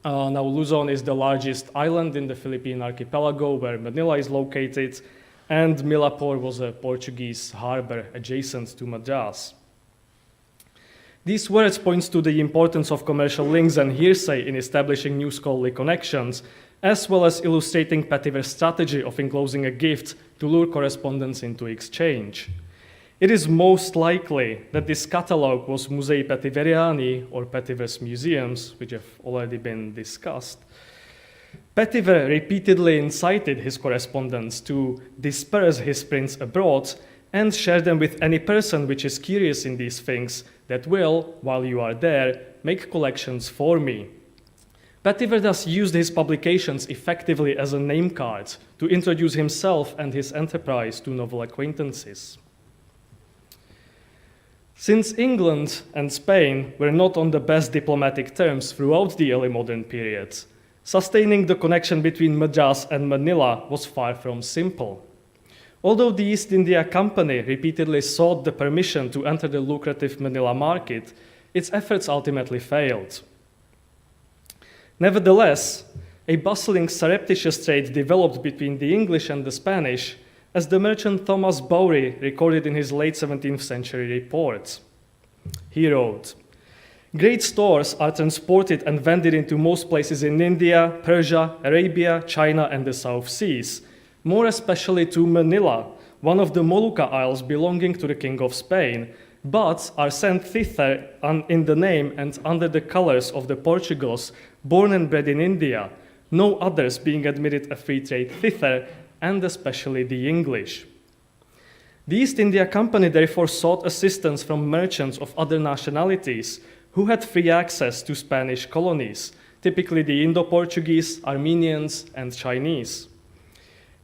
Now, Luzon is the largest island in the Philippine archipelago where Manila is located, and Millipore was a Portuguese harbor adjacent to Madras. These words point to the importance of commercial links and hearsay in establishing new scholarly connections, as well as illustrating Petiver's strategy of enclosing a gift to lure correspondence into exchange. It is most likely that this catalogue was Musei Petiveriani, or Petiver's museums, which have already been discussed. Petiver repeatedly incited his correspondents to disperse his prints abroad and share them with any person which is curious in these things that will, while you are there, make collections for me. Petiver thus used his publications effectively as a name card to introduce himself and his enterprise to novel acquaintances. Since England and Spain were not on the best diplomatic terms throughout the early modern period, sustaining the connection between Madras and Manila was far from simple. Although the East India Company repeatedly sought the permission to enter the lucrative Manila market, its efforts ultimately failed. Nevertheless, a bustling surreptitious trade developed between the English and the Spanish, as the merchant Thomas Bowry recorded in his late 17th century report. He wrote, "Great stores are transported and vended into most places in India, Persia, Arabia, China, and the South Seas, more especially to Manila, one of the Molucca Isles belonging to the King of Spain, but are sent thither in the name and under the colors of the Portugals, born and bred in India, no others being admitted a free trade thither, and especially the English. The East India Company therefore sought assistance from merchants of other nationalities who had free access to Spanish colonies, typically the Indo-Portuguese, Armenians, and Chinese.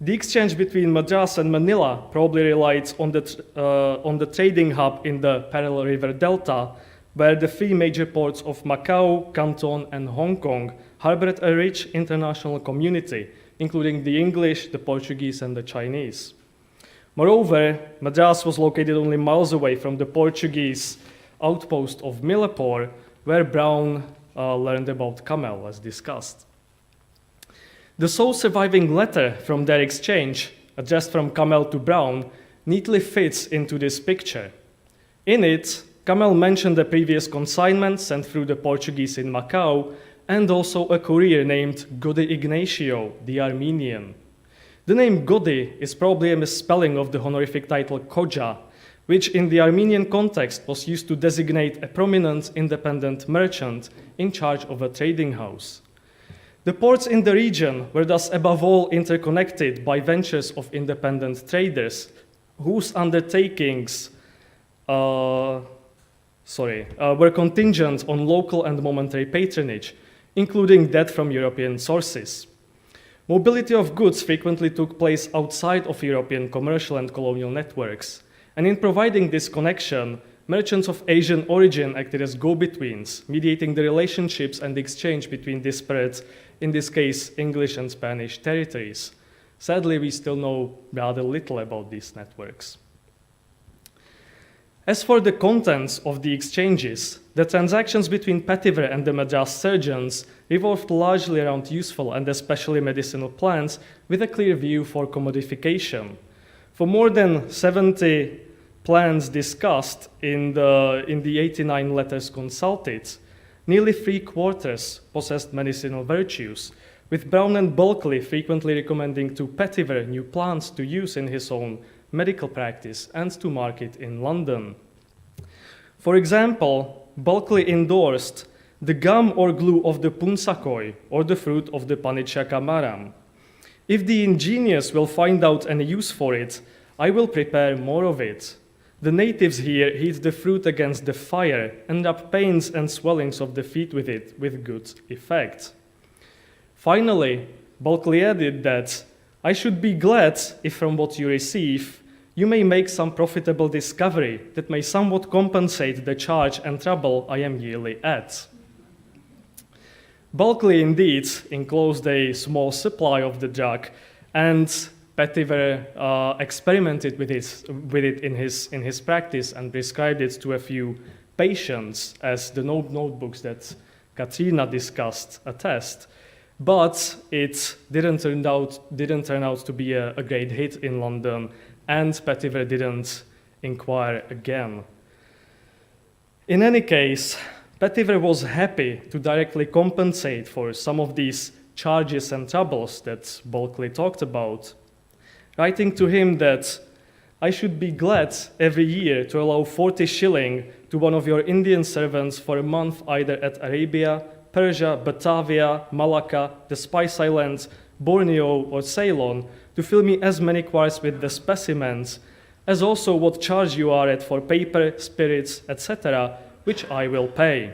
The exchange between Madras and Manila probably relied on the trading hub in the Parallel River Delta, where the three major ports of Macau, Canton, and Hong Kong harbored a rich international community, including the English, the Portuguese, and the Chinese. Moreover, Madras was located only miles away from the Portuguese outpost of Millipore, where Brown learned about Kamel, as discussed. The sole surviving letter from their exchange, addressed from Kamel to Brown, neatly fits into this picture. In it, Kamel mentioned a previous consignment sent through the Portuguese in Macau, and also a courier named Gode Ignacio, the Armenian. The name Gode is probably a misspelling of the honorific title Koja, which in the Armenian context was used to designate a prominent independent merchant in charge of a trading house. The ports in the region were thus above all interconnected by ventures of independent traders, whose undertakings were contingent on local and momentary patronage, including that from European sources. Mobility of goods frequently took place outside of European commercial and colonial networks, and in providing this connection, merchants of Asian origin acted as go-betweens, mediating the relationships and exchange between disparate, in this case, English and Spanish territories. Sadly, we still know rather little about these networks. As for the contents of the exchanges, the transactions between Petiver and the Madras surgeons revolved largely around useful and especially medicinal plants with a clear view for commodification. For more than 70 plants discussed in the 89 letters consulted, nearly 3/4 possessed medicinal virtues, with Brown and Bulkley frequently recommending to Petiver new plants to use in his own medical practice and to market in London. For example, Bulkley endorsed the gum or glue of the punsakoi, or the fruit of the panichaka maram. If the ingenious will find out any use for it, I will prepare more of it. The natives here heat the fruit against the fire and rub pains and swellings of the feet with it with good effect. Finally, Bulkley added that I should be glad if from what you receive, you may make some profitable discovery that may somewhat compensate the charge and trouble I am yearly at. Bulkley indeed enclosed a small supply of the drug, and Petiver experimented with it in his practice and prescribed it to a few patients, as the notebooks that Katrina discussed attest. But it didn't turn out to be a great hit in London, and Petiver didn't inquire again. In any case, Petiver was happy to directly compensate for some of these charges and troubles that Bulkley talked about, writing to him that I should be glad every year to allow 40 shilling to one of your Indian servants for a month either at Arabia, Persia, Batavia, Malacca, the Spice Islands, Borneo, or Ceylon to fill me as many quarts with the specimens, as also what charge you are at for paper, spirits, etc., which I will pay.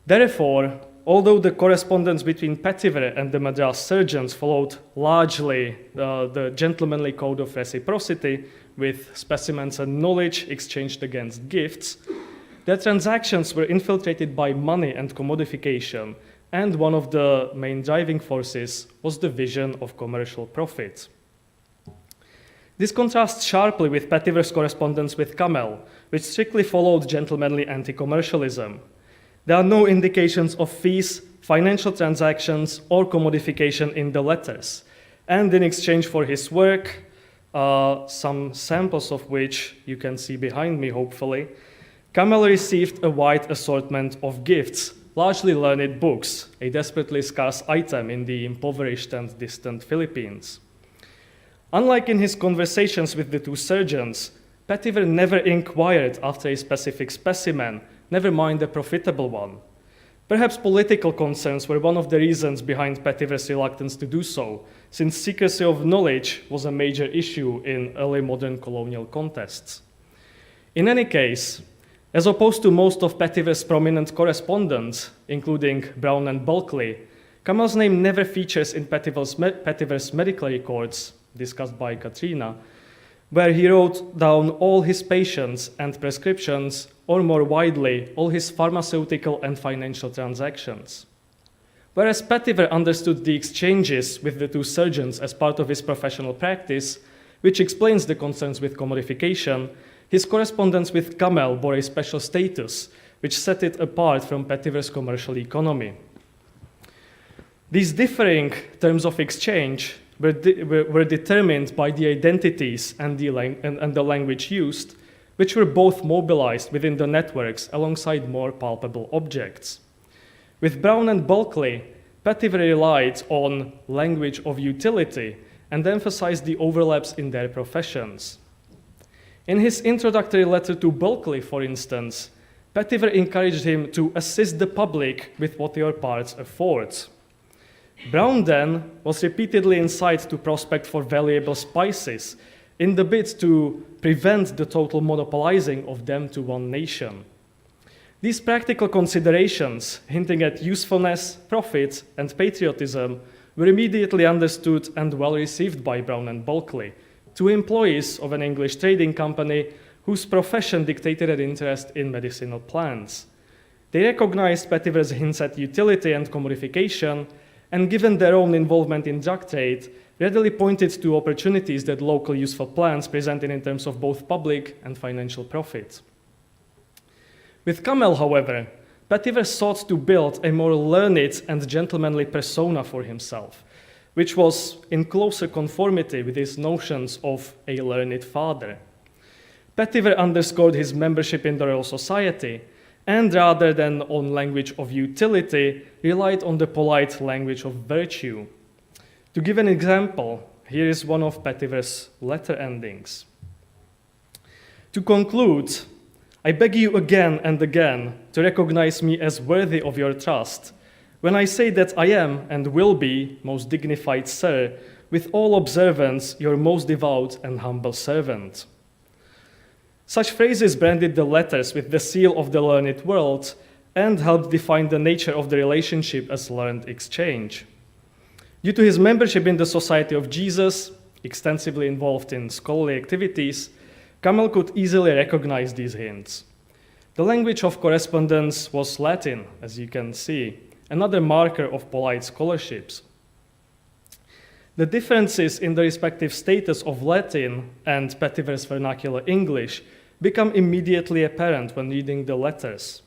Therefore, although the correspondence between Petiver and the Madras surgeons followed largely the gentlemanly code of reciprocity, with specimens and knowledge exchanged against gifts, their transactions were infiltrated by money and commodification, and one of the main driving forces was the vision of commercial profit. This contrasts sharply with Petiver's correspondence with Camel, which strictly followed gentlemanly anti-commercialism. There are no indications of fees, financial transactions, or commodification in the letters. And in exchange for his work, some samples of which you can see behind me, hopefully, Camel received a wide assortment of gifts, largely learned books, a desperately scarce item in the impoverished and distant Philippines. Unlike in his conversations with the two surgeons, Petiver never inquired after a specific specimen, never mind a profitable one. Perhaps political concerns were one of the reasons behind Petiver's reluctance to do so, since secrecy of knowledge was a major issue in early modern colonial contests. In any case, as opposed to most of Petiver's prominent correspondence, including Brown and Bulkley, Camel's name never features in Petiver's medical records, discussed by Katrina, where he wrote down all his patients and prescriptions, or more widely, all his pharmaceutical and financial transactions. Whereas Petiver understood the exchanges with the two surgeons as part of his professional practice, which explains the concerns with commodification, his correspondence with Camel bore a special status, which set it apart from Petiver's commercial economy. These differing terms of exchange were determined by the identities and the language used, which were both mobilized within the networks alongside more palpable objects. With Brown and Bulkley, Petiver relied on language of utility and emphasized the overlaps in their professions. In his introductory letter to Bulkley, for instance, Petiver encouraged him to assist the public with what your parts afford. Brown then was repeatedly incited to prospect for valuable spices in the bid to prevent the total monopolizing of them to one nation. These practical considerations, hinting at usefulness, profit, and patriotism, were immediately understood and well received by Brown and Bulkeley, two employees of an English trading company whose profession dictated an interest in medicinal plants. They recognized Petiver's hints at utility and commodification, and given their own involvement in drug trade, readily pointed to opportunities that local useful plants presented in terms of both public and financial profit. With Camel, however, Petiver sought to build a more learned and gentlemanly persona for himself, which was in closer conformity with his notions of a learned father. Petiver underscored his membership in the Royal Society, and rather than on language of utility, relied on the polite language of virtue. To give an example, here is one of Petiver's letter endings. To conclude, I beg you again and again to recognize me as worthy of your trust, when I say that I am and will be, most dignified sir, with all observance, your most devout and humble servant. Such phrases branded the letters with the seal of the learned world and helped define the nature of the relationship as learned exchange. Due to his membership in the Society of Jesus, extensively involved in scholarly activities, Camel could easily recognize these hints. The language of correspondence was Latin, as you can see, another marker of polite scholarships. The differences in the respective status of Latin and Petiver's vernacular English become immediately apparent when reading the letters.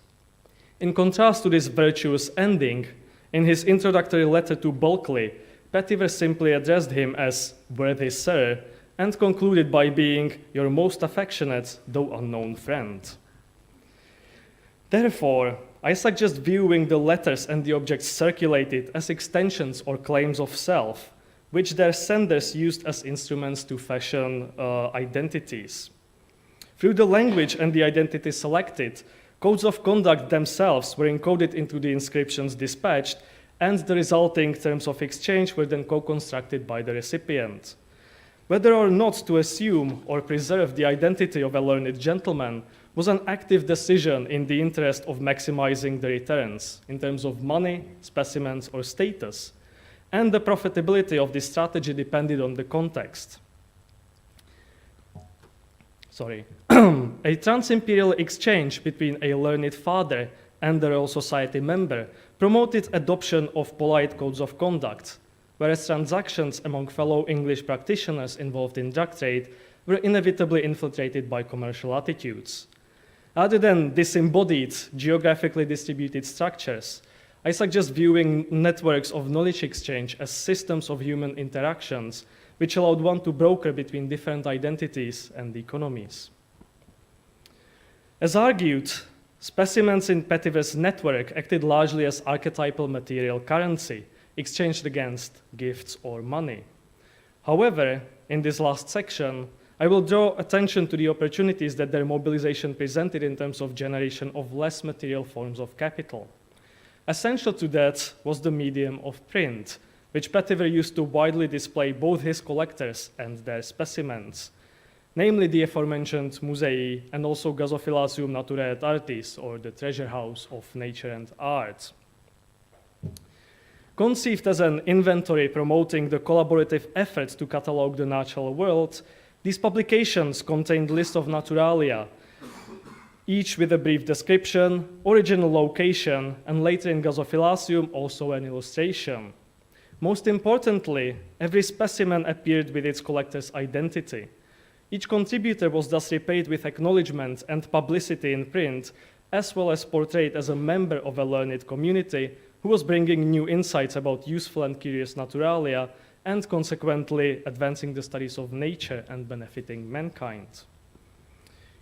In contrast to this virtuous ending, in his introductory letter to Bulkeley, Petiver simply addressed him as worthy sir and concluded by being your most affectionate, though unknown friend. Therefore, I suggest viewing the letters and the objects circulated as extensions or claims of self, which their senders used as instruments to fashion identities. Through the language and the identity selected, codes of conduct themselves were encoded into the inscriptions dispatched, and the resulting terms of exchange were then co-constructed by the recipient. Whether or not to assume or preserve the identity of a learned gentleman was an active decision in the interest of maximizing the returns in terms of money, specimens, or status, and the profitability of this strategy depended on the context. A trans-imperial exchange between a learned father and the Royal Society member promoted adoption of polite codes of conduct, whereas transactions among fellow English practitioners involved in drug trade were inevitably infiltrated by commercial attitudes. Rather than disembodied, geographically distributed structures, I suggest viewing networks of knowledge exchange as systems of human interactions which allowed one to broker between different identities and economies. As argued, specimens in Petiver's network acted largely as archetypal material currency, exchanged against gifts or money. However, in this last section, I will draw attention to the opportunities that their mobilization presented in terms of generation of less material forms of capital. Essential to that was the medium of print, which Petiver used to widely display both his collectors and their specimens, namely the aforementioned Musei and also Gazophilasium Naturae et Artis, or the treasure house of nature and art. Conceived as an inventory promoting the collaborative effort to catalog the natural world, these publications contained lists of naturalia, each with a brief description, original location, and later in Gazophilasium also an illustration. Most importantly, every specimen appeared with its collector's identity. Each contributor was thus repaid with acknowledgement and publicity in print, as well as portrayed as a member of a learned community who was bringing new insights about useful and curious naturalia and consequently advancing the studies of nature and benefiting mankind.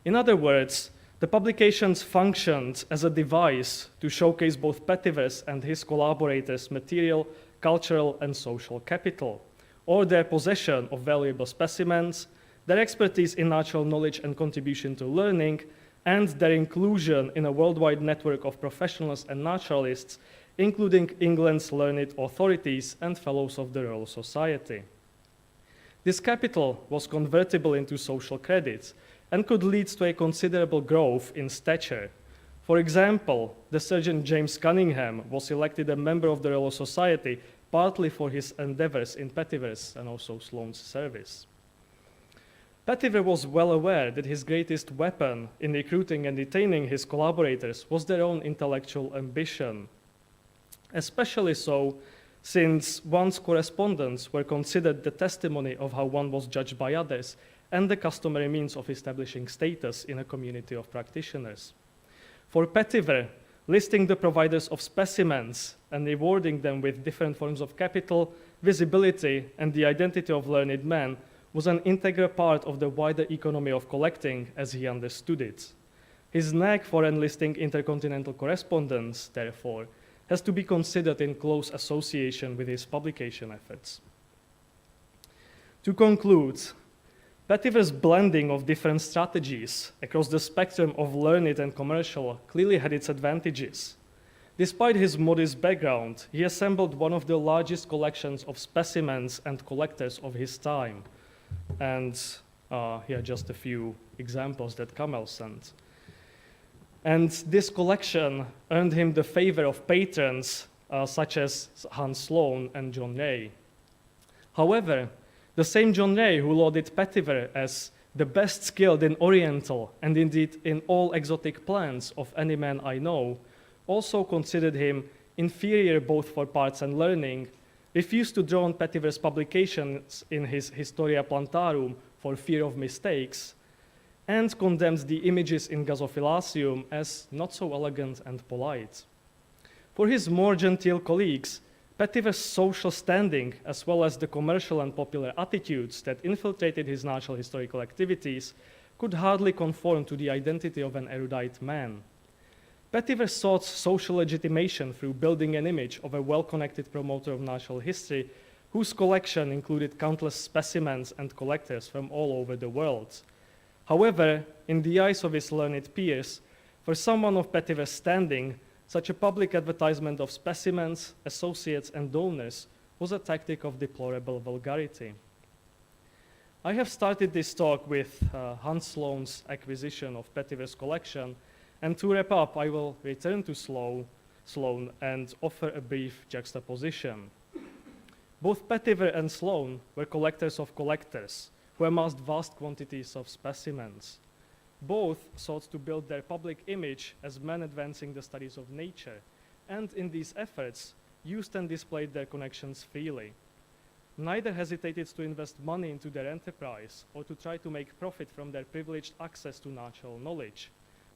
In other words, the publications functioned as a device to showcase both Petiver's and his collaborators' material, cultural, and social capital, or their possession of valuable specimens, their expertise in natural knowledge and contribution to learning, and their inclusion in a worldwide network of professionals and naturalists, including England's learned authorities and fellows of the Royal Society. This capital was convertible into social credits and could lead to a considerable growth in stature. For example, the surgeon James Cunningham was elected a member of the Royal Society partly for his endeavors in Petiver's and also Sloane's service. Petiver was well aware that his greatest weapon in recruiting and retaining his collaborators was their own intellectual ambition, especially so since one's correspondence were considered the testimony of how one was judged by others and the customary means of establishing status in a community of practitioners. For Petiver, listing the providers of specimens and rewarding them with different forms of capital, visibility, and the identity of learned men was an integral part of the wider economy of collecting as he understood it. His knack for enlisting intercontinental correspondence, therefore, has to be considered in close association with his publication efforts. To conclude, Petiver's blending of different strategies across the spectrum of learned and commercial clearly had its advantages. Despite his modest background, he assembled one of the largest collections of specimens and collectors of his time. And here are just a few examples that Kamel sent. And this collection earned him the favor of patrons such as Hans Sloane and John Ray. However, the same John Ray who lauded Petiver as the best skilled in Oriental and indeed in all exotic plants of any man I know, also considered him inferior both for parts and learning, refused to draw on Petiver's publications in his Historia Plantarum for fear of mistakes, and condemns the images in Gasophylacium as not so elegant and polite. For his more genteel colleagues, Petiver's social standing, as well as the commercial and popular attitudes that infiltrated his natural historical activities, could hardly conform to the identity of an erudite man. Petiver sought social legitimation through building an image of a well-connected promoter of natural history, whose collection included countless specimens and collectors from all over the world. However, in the eyes of his learned peers, for someone of Petiver's standing, such a public advertisement of specimens, associates, and donors was a tactic of deplorable vulgarity. I have started this talk with Hans Sloane's acquisition of Petiver's collection, and to wrap up, I will return to Sloane and offer a brief juxtaposition. Both Petiver and Sloane were collectors of collectors, who amassed vast quantities of specimens. Both sought to build their public image as men advancing the studies of nature, and in these efforts, used and displayed their connections freely. Neither hesitated to invest money into their enterprise or to try to make profit from their privileged access to natural knowledge.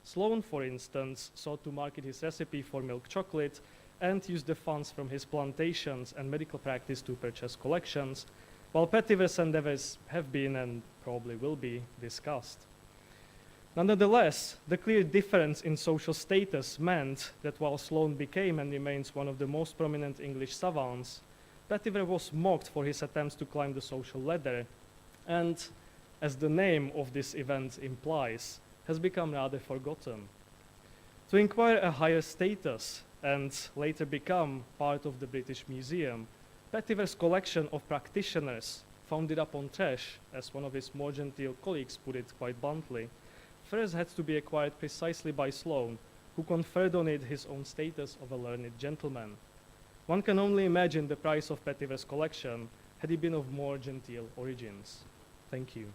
Sloane, for instance, sought to market his recipe for milk chocolate and used the funds from his plantations and medical practice to purchase collections, while Petiver's endeavors have been and probably will be discussed. Nonetheless, the clear difference in social status meant that while Sloane became and remains one of the most prominent English savants, Petiver was mocked for his attempts to climb the social ladder, and, as the name of this event implies, has become rather forgotten. To acquire a higher status and later become part of the British Museum, Petiver's collection of practitioners, founded upon trash, as one of his more genteel colleagues put it quite bluntly, first had to be acquired precisely by Sloane, who conferred on it his own status of a learned gentleman. One can only imagine the price of Petiver's collection had he been of more genteel origins. Thank you.